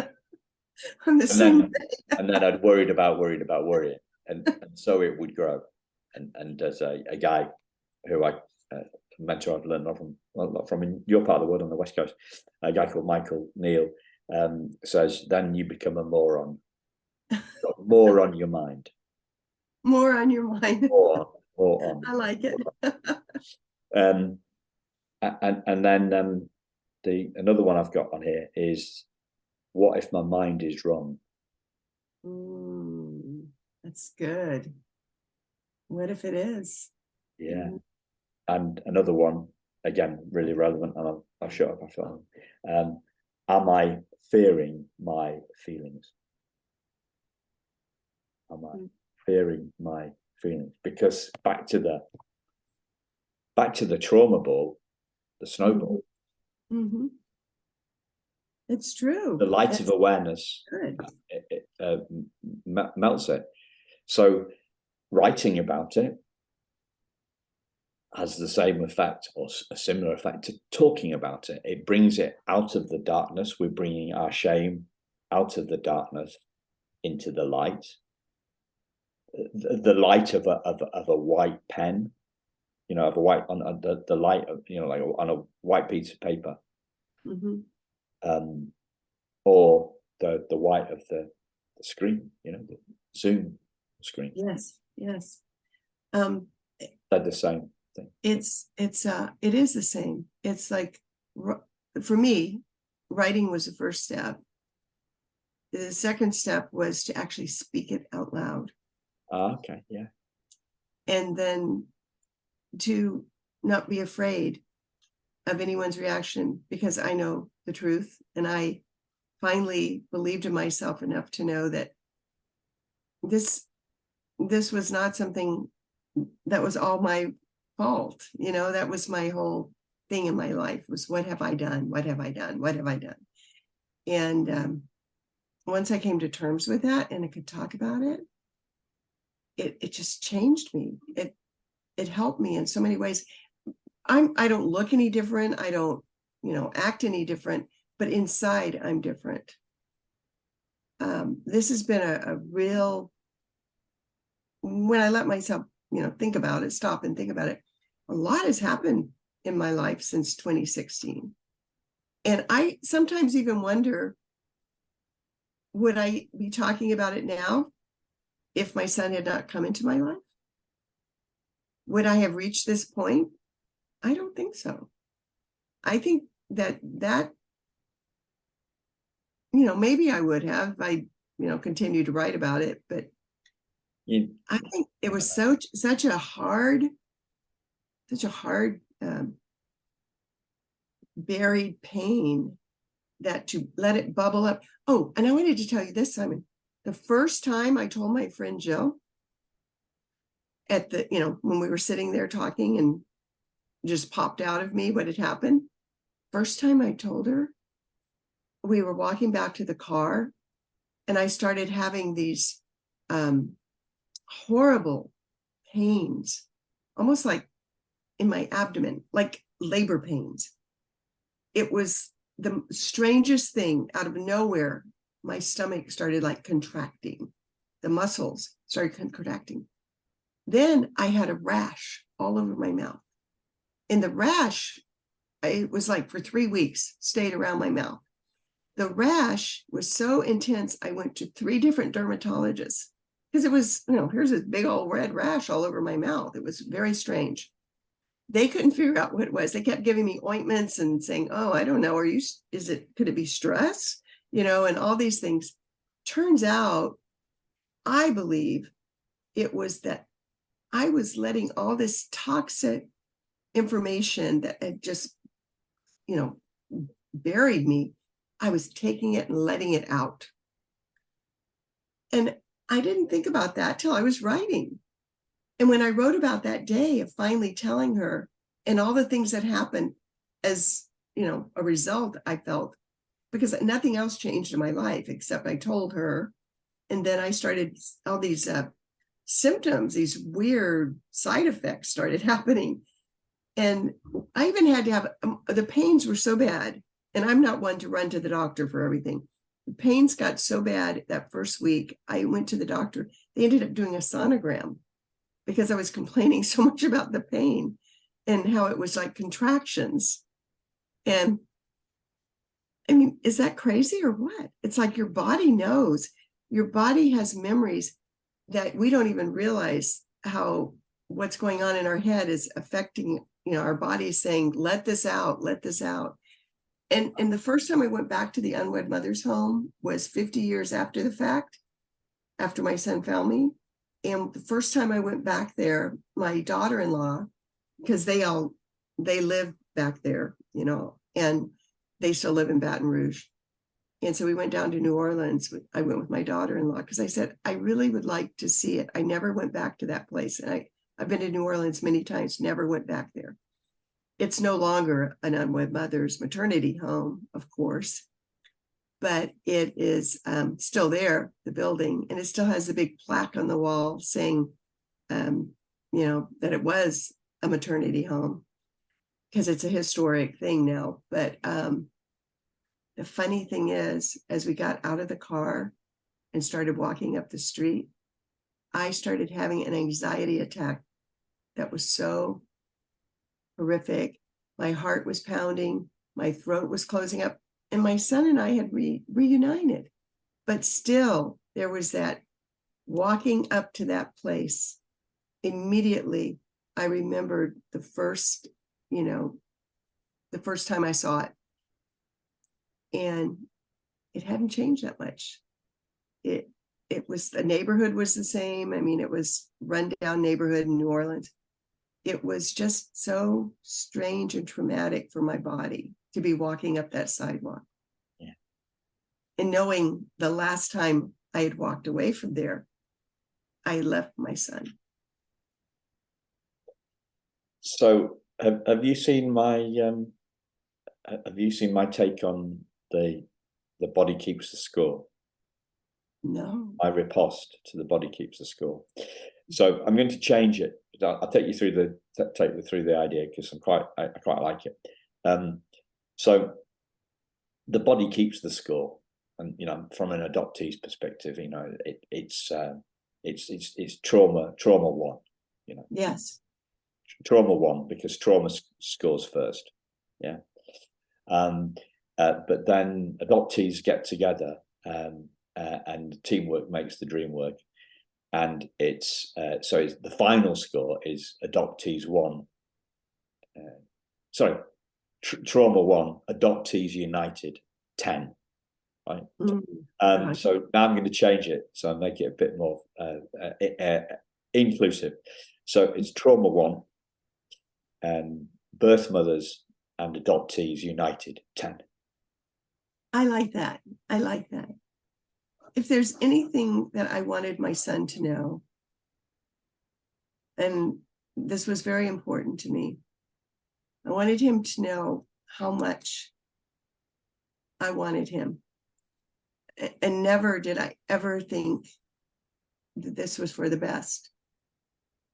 I'm the same thing. And then I'd worried about worrying. And so it would grow. And as a guy who I mentor I've learned a lot from in your part of the world on the West Coast, a guy called Michael Neal, says, then you become a moron. More on your mind. More on your mind. More on. I like it. And then another one I've got on here is, what if my mind is wrong? That's good. What if it is? Yeah. And another one, again, really relevant, and I'll shut up after that. Am I fearing my feelings? Am I fearing my feelings? Because back to the trauma ball, the snowball. It's true. The light of awareness melts it. So writing about it has the same effect, or a similar effect, to talking about it. It brings it out of the darkness. We're bringing our shame out of the darkness into the light. The light of a white pen, you know, of a white, on the light of, you know, like on a white piece of paper, or the white of the screen, you know, the Zoom screen. Yes. They're the same thing. It is the same. It's like, for me, writing was the first step. The second step was to actually speak it out loud. Okay, yeah. And then to not be afraid of anyone's reaction, because I know the truth, and I finally believed in myself enough to know that this was not something that was all my fault. You know, that was my whole thing in my life, was, what have I done? What have I done? What have I done? And once I came to terms with that, and I could talk about it, it just changed me. It helped me in so many ways. I don't look any different. I don't, you know, act any different, but inside I'm different. This has been a real, when I let myself, you know, think about it, stop and think about it, a lot has happened in my life since 2016. And I sometimes even wonder, would I be talking about it now if my son had not come into my life? Would I have reached this point? I don't think so. I think that maybe I would have if I, continued to write about it, but I think it was such a hard buried pain that to let it bubble up. Oh, and I wanted to tell you this, Simon. The first time I told my friend Jill at the, when we were sitting there talking and just popped out of me what had happened. First time I told her, we were walking back to the car and I started having these horrible pains, almost like in my abdomen, like labor pains. It was the strangest thing. Out of nowhere, my stomach started like contracting. The muscles started contracting. Then I had a rash all over my mouth. And the rash, it was like for 3 weeks, stayed around my mouth. The rash was so intense, I went to 3 different dermatologists because it was, here's this big old red rash all over my mouth. It was very strange. They couldn't figure out what it was. They kept giving me ointments and saying, oh, I don't know, could it be stress? And all these things. Turns out, I believe it was that I was letting all this toxic information that had just, buried me. I was taking it and letting it out. And I didn't think about that till I was writing. And when I wrote about that day of finally telling her and all the things that happened as, a result, I felt, because nothing else changed in my life except I told her. And then I started all these symptoms, these weird side effects started happening. And I even had to have, the pains were so bad. And I'm not one to run to the doctor for everything. The pains got so bad that first week, I went to the doctor. They ended up doing a sonogram because I was complaining so much about the pain and how it was like contractions. And I mean, is that crazy or what? It's like your body knows. Your body has memories that we don't even realize how what's going on in our head is affecting, our body saying, let this out, let this out. And the first time I went back to the unwed mother's home was 50 years after the fact, after my son found me. And the first time I went back there, my daughter-in-law, because they live back there, and they still live in Baton Rouge. And so we went down to New Orleans. I went with my daughter-in-law because I said, I really would like to see it. I never went back to that place. And I've been to New Orleans many times, never went back there. It's no longer an unwed mother's maternity home, of course, but it is still there, the building, and it still has a big plaque on the wall saying, that it was a maternity home because it's a historic thing now. But the funny thing is, as we got out of the car and started walking up the street, I started having an anxiety attack that was so horrific. My heart was pounding, my throat was closing up, and my son and I had reunited. But still, there was that walking up to that place. Immediately, I remembered the first time I saw it. And it hadn't changed that much. It was, the neighborhood was the same. I mean, it was rundown neighborhood in New Orleans. It was just so strange and traumatic for my body to be walking up that sidewalk. Yeah. And knowing the last time I had walked away from there, I left my son. So have you seen my take on the body keeps the score? No. My riposte to the body keeps the score. So I'm going to change it. I'll take you through the idea because I quite like it. So the body keeps the score, and from an adoptee's perspective, it's trauma one. Yes. Trauma one because trauma scores first. Yeah. but then adoptees get together, and teamwork makes the dream work. And it's the final score is adoptees 1. Trauma 1, adoptees united 10. Right. So now I'm going to change it, so I make it a bit more inclusive. So it's trauma 1, birth mothers and adoptees united 10. I like that. I like that. If there's anything that I wanted my son to know, and this was very important to me, I wanted him to know how much I wanted him. And never did I ever think that this was for the best.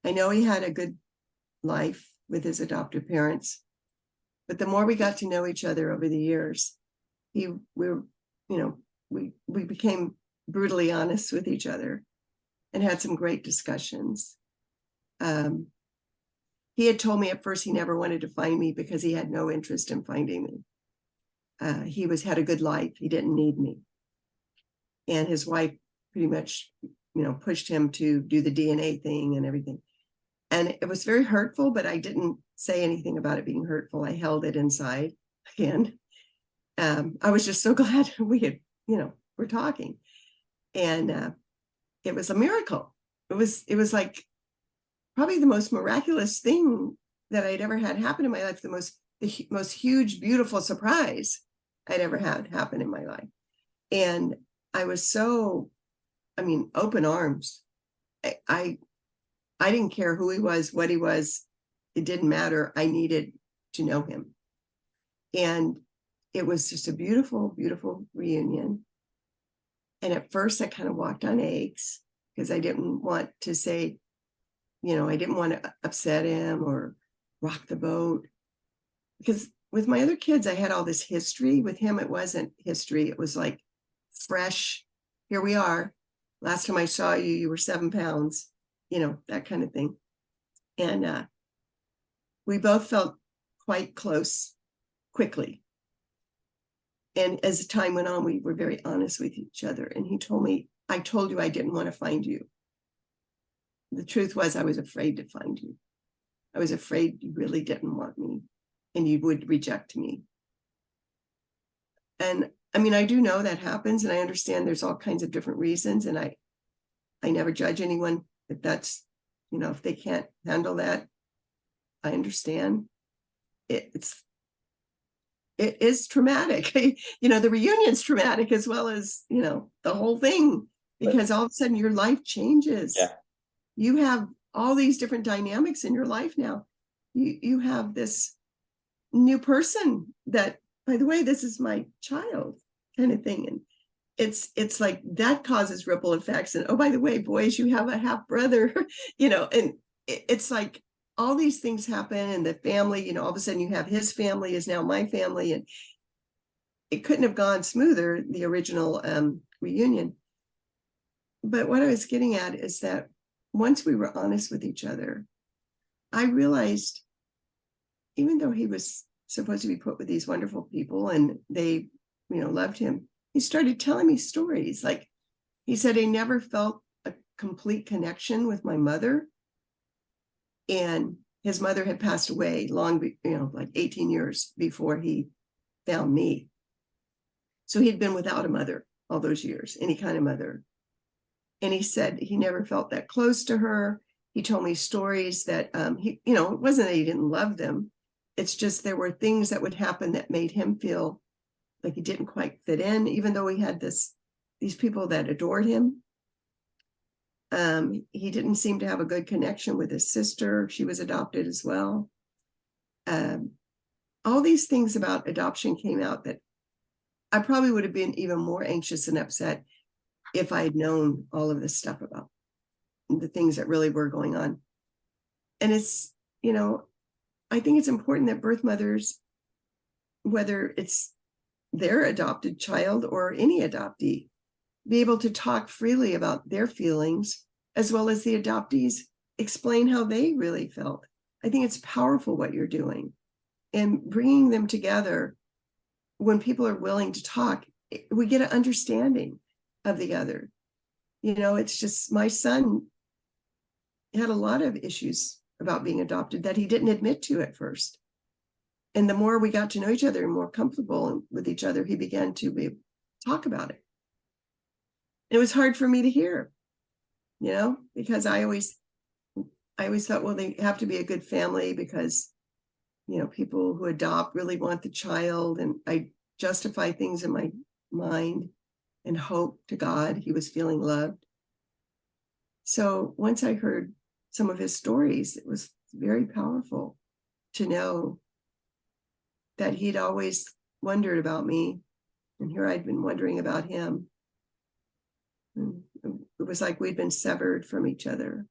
I know he had a good life with his adoptive parents, but the more we got to know each other over the years, we became brutally honest with each other and had some great discussions. He had told me at first he never wanted to find me because he had no interest in finding me. He had a good life. He didn't need me. And his wife pretty much, pushed him to do the DNA thing and everything. And it was very hurtful, but I didn't say anything about it being hurtful. I held it inside again. I was just so glad we had, we're talking. And it was a miracle. It was like probably the most miraculous thing that I'd ever had happen in my life. The most huge, beautiful surprise I'd ever had happen in my life. And I was so, open arms. I didn't care who he was, what he was. It didn't matter. I needed to know him. And it was just a beautiful, beautiful reunion. And at first I kind of walked on eggs because I didn't want to say, I didn't want to upset him or rock the boat. Because with my other kids, I had all this history. With him, it wasn't history. It was like fresh. Here we are. Last time I saw you, you were 7 pounds, that kind of thing. And we both felt quite close quickly. And as time went on, we were very honest with each other. And he told me, I told you I didn't want to find you. The truth was I was afraid to find you. I was afraid you really didn't want me and you would reject me. And I do know that happens, and I understand there's all kinds of different reasons. And I never judge anyone if that's, if they can't handle that. I understand. It is traumatic. The reunion's traumatic as well as, the whole thing, because all of a sudden your life changes. Yeah. You have all these different dynamics in your life now. You have this new person that, by the way, this is my child kind of thing. And it's like that causes ripple effects. And, oh, by the way, boys, you have a half brother, and it's like all these things happen, and the family, all of a sudden you have his family is now my family. And it couldn't have gone smoother, the original reunion. But what I was getting at is that once we were honest with each other, I realized, even though he was supposed to be put with these wonderful people and they, loved him, he started telling me stories. Like he said, he never felt a complete connection with my mother. And his mother had passed away long, like 18 years before he found me. So he'd been without a mother all those years, any kind of mother. And he said he never felt that close to her. He told me stories that it wasn't that he didn't love them. It's just there were things that would happen that made him feel like he didn't quite fit in, even though he had these people that adored him. He didn't seem to have a good connection with his sister. She was adopted as well. All these things about adoption came out that I probably would have been even more anxious and upset if I had known all of this stuff about the things that really were going on. And it's, I think it's important that birth mothers, whether it's their adopted child or any adoptee, be able to talk freely about their feelings, as well as the adoptees explain how they really felt. I think it's powerful what you're doing, and bringing them together when people are willing to talk, we get an understanding of the other. You know, it's just, my son had a lot of issues about being adopted that he didn't admit to at first. And the more we got to know each other and more comfortable with each other, he began to talk about it. It was hard for me to hear, you know, because I always thought, well, they have to be a good family because, you know, people who adopt really want the child. And I justify things in my mind and hope to God he was feeling loved. So once I heard some of his stories, it was very powerful to know that he'd always wondered about me, and here I'd been wondering about him. And it was like we'd been severed from each other.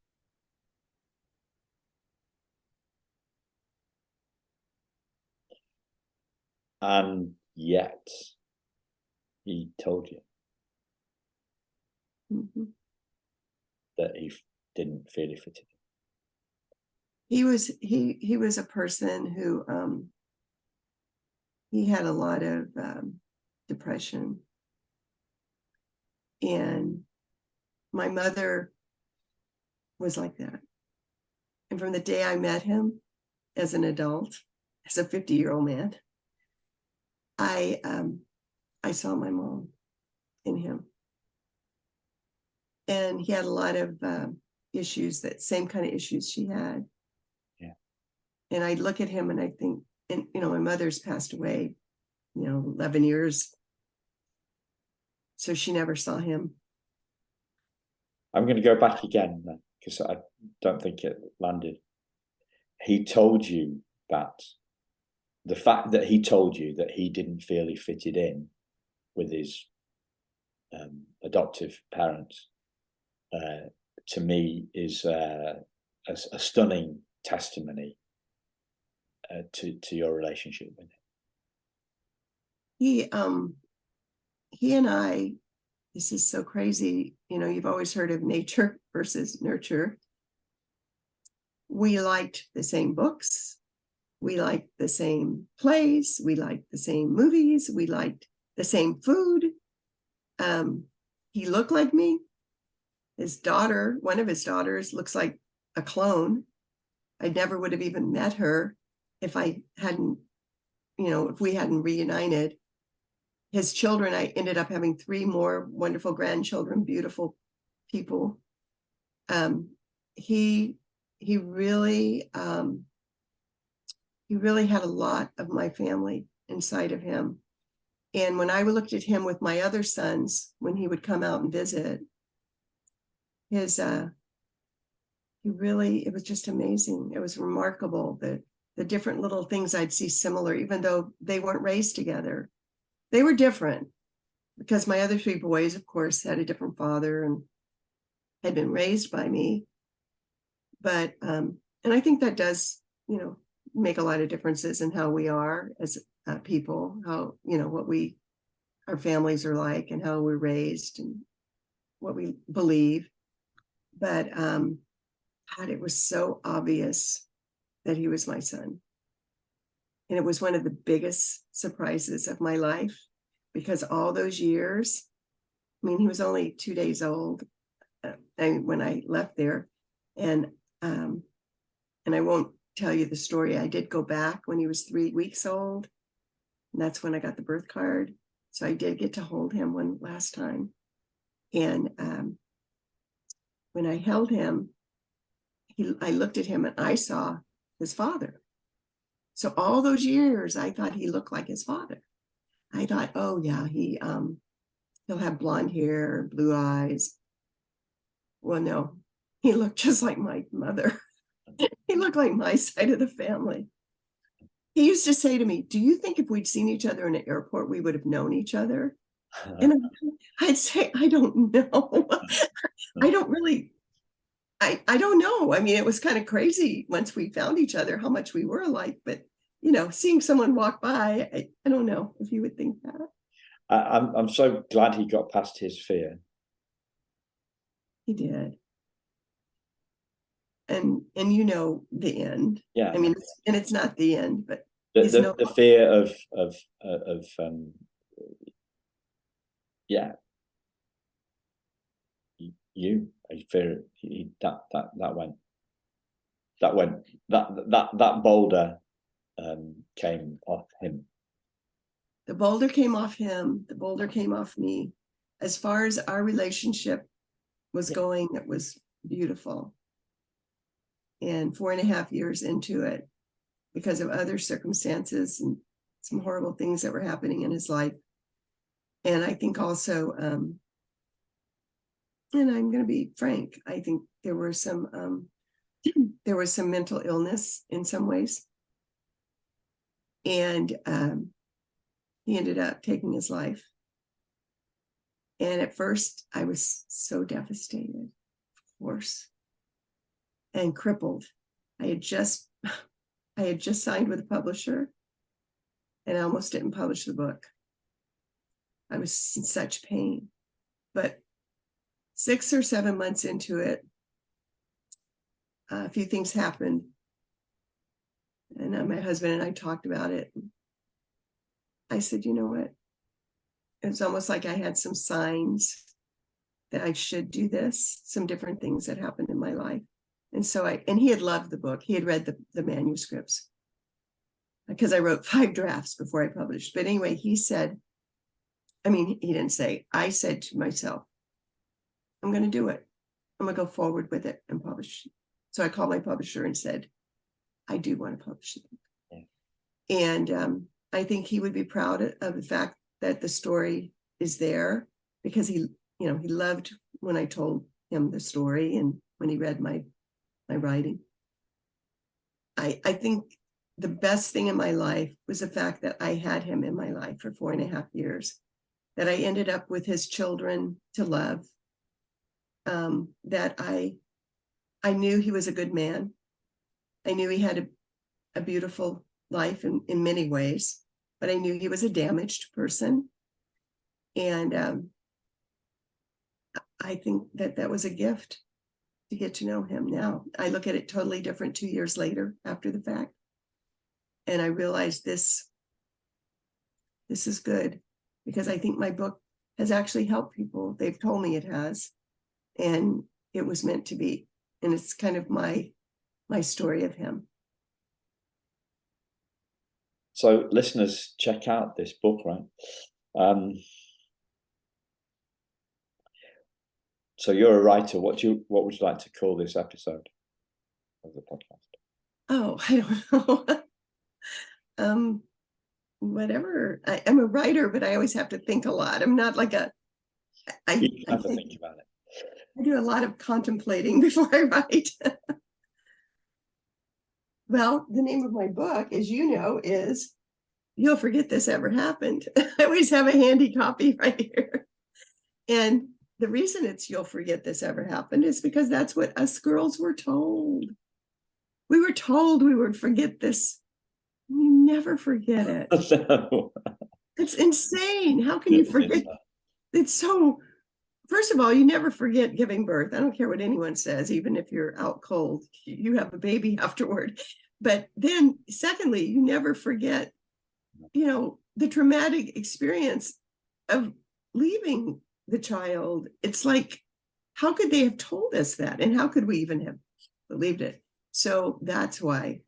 And yet, he told you that he didn't feel he fitted in. He was a person who he had a lot of depression, and my mother was like that. And from the day I met him as an adult, as a 50-year-old man, I saw my mom in him. And he had a lot of issues, that same kind of issues she had. Yeah. And I look at him and I think, and you know, my mother's passed away, you know, 11 years. So she never saw him. I'm going to go back again because I don't think it landed. He told you that the fact that he told you that he didn't feel he fitted in with his adoptive parents, to me, is a stunning testimony to your relationship with him. He and I, this is so crazy. You know, you've always heard of nature versus nurture. We liked the same books. We liked the same plays. We liked the same movies. We liked the same food. He looked like me. His daughter, one of his daughters, looks like a clone. I never would have even met her if I hadn't, you know, if we hadn't reunited. His children, I ended up having 3 more wonderful grandchildren, beautiful people. He really had a lot of my family inside of him. And when I looked at him with my other sons, when he would come out and visit, it was just amazing. It was remarkable that the different little things I'd see similar, even though they weren't raised together. They were different because my other 3 boys, of course, had a different father and had been raised by me. But, and I think that does, you know, make a lot of differences in how we are as people, how, you know, what our families are like and how we're raised and what we believe. But God, it was so obvious that he was my son. And it was one of the biggest surprises of my life, because all those years, I mean, he was only 2 days old when I left there. And I won't tell you the story. I did go back when he was 3 weeks old. And that's when I got the birth card. So I did get to hold him one last time. And when I held him, I looked at him and I saw his father. So all those years, I thought he looked like his father. I thought, oh yeah, he'll have blonde hair, blue eyes. Well, no, he looked just like my mother. He looked like my side of the family. He used to say to me, do you think if we'd seen each other in an airport, we would have known each other? And I'd say, I don't know. I don't really, I don't know. I mean, it was kind of crazy once we found each other, how much we were alike, but you know, seeing someone walk by, I don't know if you would think that. I'm so glad he got past his fear. He did. And you know the end. Yeah. I mean, and it's not the end, but The fear of yeah, I fear that boulder came off him. The boulder came off him. The boulder came off me. As far as our relationship was going, it was beautiful. And 4.5 years into it, because of other circumstances and some horrible things that were happening in his life. And I think also, and I'm going to be frank, I think there was some mental illness in some ways. And he ended up taking his life. And at first I was so devastated, of course, and crippled. I had just signed with a publisher, and I almost didn't publish the book. I was in such pain. But 6 or 7 months into it, a few things happened. And my husband and I talked about it. I said, you know what? It's almost like I had some signs that I should do this, some different things that happened in my life. And so and he had loved the book. He had read the manuscripts, because I wrote 5 drafts before I published. But anyway, he said, he didn't say, I said to myself, I'm going to do it. I'm going to go forward with it and publish. So I called my publisher and said, I do want to publish it. Yeah. And I think he would be proud of the fact that the story is there, because he loved when I told him the story and when he read my writing. I think the best thing in my life was the fact that I had him in my life for 4.5 years, that I ended up with his children to love, that I knew he was a good man. I knew he had a beautiful life in many ways, but I knew he was a damaged person. And I think that was a gift to get to know him. Now I look at it totally different 2 years later after the fact. And I realized this is good, because I think my book has actually helped people. They've told me it has, and it was meant to be. And it's kind of my story of him. So listeners, check out this book, right? So you're a writer. What would you like to call this episode of the podcast? Oh, I don't know. Whatever. I'm a writer, but I always have to think a lot. I'm not like You have to think about it. I do a lot of contemplating before I write. Well, the name of my book, as you know, is You'll Forget This Ever Happened. I always have a handy copy right here. And the reason it's You'll Forget This Ever Happened is because that's what us girls were told. We were told we would forget this. You never forget it. No. It's insane. How can you forget? It's so, first of all, you never forget giving birth. I don't care what anyone says, even if you're out cold, you have a baby afterward. But then secondly, you never forget, the traumatic experience of leaving the child. It's like, how could they have told us that? And how could we even have believed it? So that's why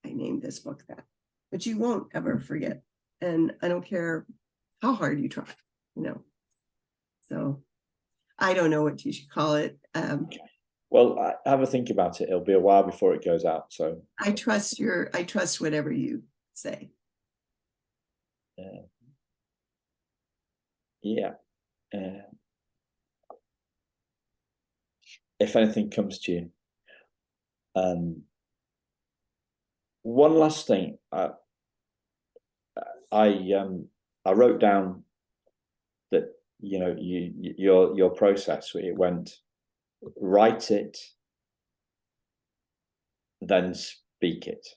I named this book that. But you won't ever forget. And I don't care how hard you try, So I don't know what you should call it. Okay. Well, have a think about it. It'll be a while before it goes out. So I trust whatever you say. Yeah. If anything comes to you. One last thing. I wrote down that your process. It went write it, then speak it.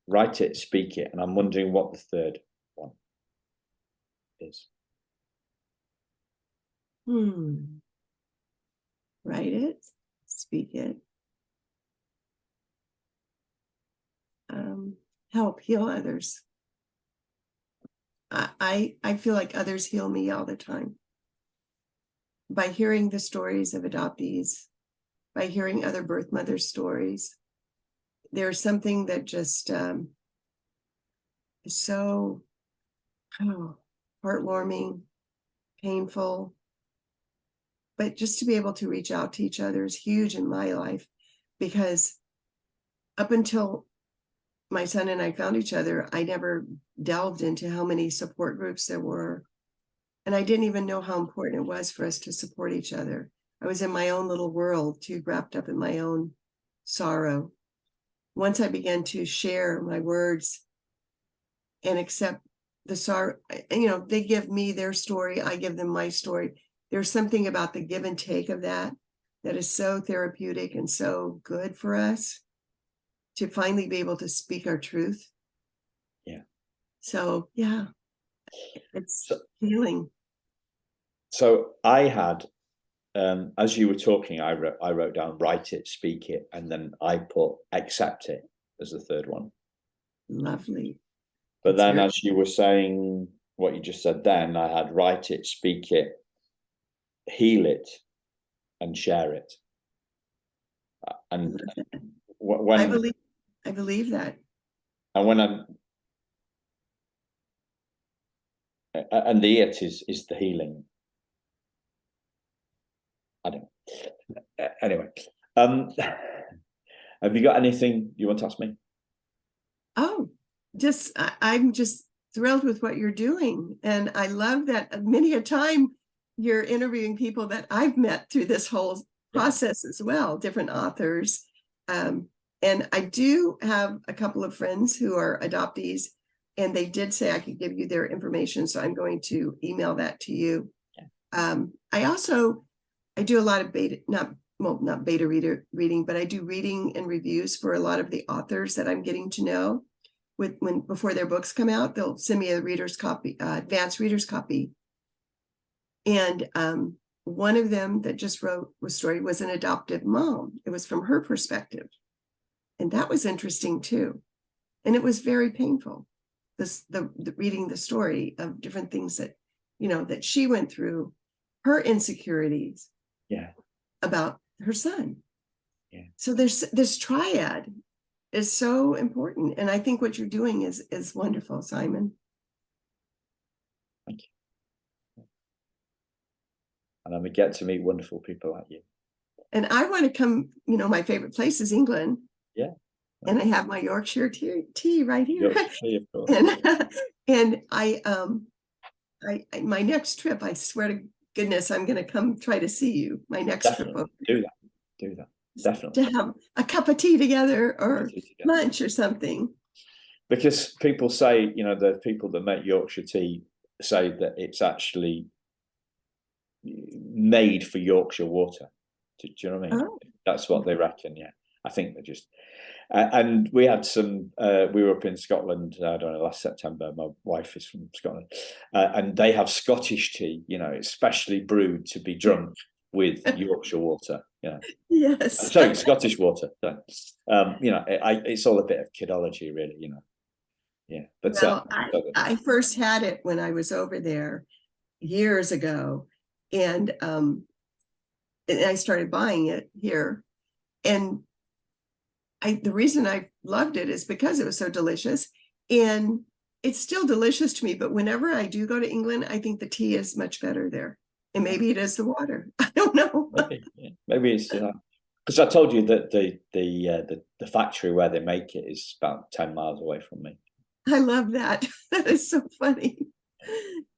Write it, speak it, and I'm wondering what the third one is. Write it, speak it. Help heal others. I feel like others heal me all the time by hearing the stories of adoptees, by hearing other birth mothers' stories. There's something that just is so heartwarming, painful. But just to be able to reach out to each other is huge in my life, because up until my son and I found each other, I never delved into how many support groups there were. And I didn't even know how important it was for us to support each other. I was in my own little world, too wrapped up in my own sorrow. Once I began to share my words and accept the sorrow, they give me their story, I give them my story. There's something about the give and take of that is so therapeutic and so good for us to finally be able to speak our truth. Yeah. So, yeah, it's healing. So I had, as you were talking, I wrote down write it, speak it, and then I put accept it as the third one. Lovely. But then as you were saying what you just said, then I had write it, speak it, heal it, and share it. And when I believe that. And when and the it is the healing. I don't know. Anyway, have you got anything you want to ask me? Oh, I'm just thrilled with what you're doing. And I love that many a time you're interviewing people that I've met through this whole process as well, different authors. And I do have a couple of friends who are adoptees, and they did say I could give you their information. So I'm going to email that to you. I do a lot of not beta reading, but I do reading and reviews for a lot of the authors that I'm getting to know. Before their books come out, they'll send me a reader's copy, advanced reader's copy. And one of them that just wrote a story was an adoptive mom. It was from her perspective. And that was interesting too. And it was very painful. The reading the story of different things that, that she went through, her insecurities about her son. Yeah. So there's this triad is so important. And I think what you're doing is wonderful, Simon. Thank you. And I'm going to get to meet wonderful people like you. And I want to come, my favorite place is England. Yeah. And I have my Yorkshire tea right here. Yorkshire tea, of course. And I my next trip, I swear to goodness, I'm going to come try to see you. My next Definitely. trip. Do that. Definitely. To have a cup of tea together or lunch or something. Because people say, the people that make Yorkshire tea say that it's actually made for Yorkshire water. Do you know what I mean? Oh. That's what they reckon. Yeah, I think they're just. And we had some. We were up in Scotland. I don't know, last September. My wife is from Scotland, and they have Scottish tea. Especially brewed to be drunk with Yorkshire water. Yes. Sorry, Scottish water. So, it's all a bit of kidology, really. Yeah. But I first had it when I was over there years ago, and I started buying it here, and the reason I loved it is because it was so delicious, and it's still delicious to me. But whenever I do go to England, I think the tea is much better there, and maybe it is the water. I don't know. Maybe it's because I told you that the factory where they make it is about 10 miles away from me. I love that. That is so funny.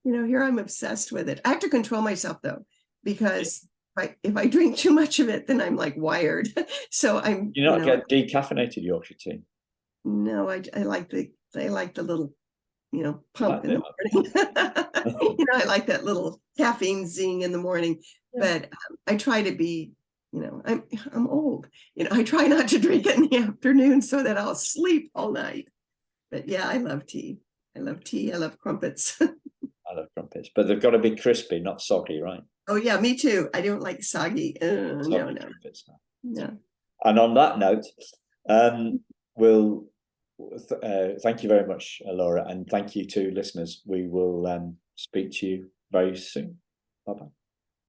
Here I'm obsessed with it. I have to control myself though, because if I drink too much of it, then I'm like wired. So I'm. You not get decaffeinated Yorkshire tea? No, I like the little, pump in the morning. I like that little caffeine zing in the morning. Yeah. But I try to be, I'm old. I try not to drink it in the afternoon so that I'll sleep all night. But yeah, I love tea. I love crumpets. I love crumpets, but they've got to be crispy, not soggy, right? Oh yeah, me too. I don't like soggy. No. And on that note, we'll Thank you very much, Laura, and thank you to listeners. We will speak to you very soon. Bye bye.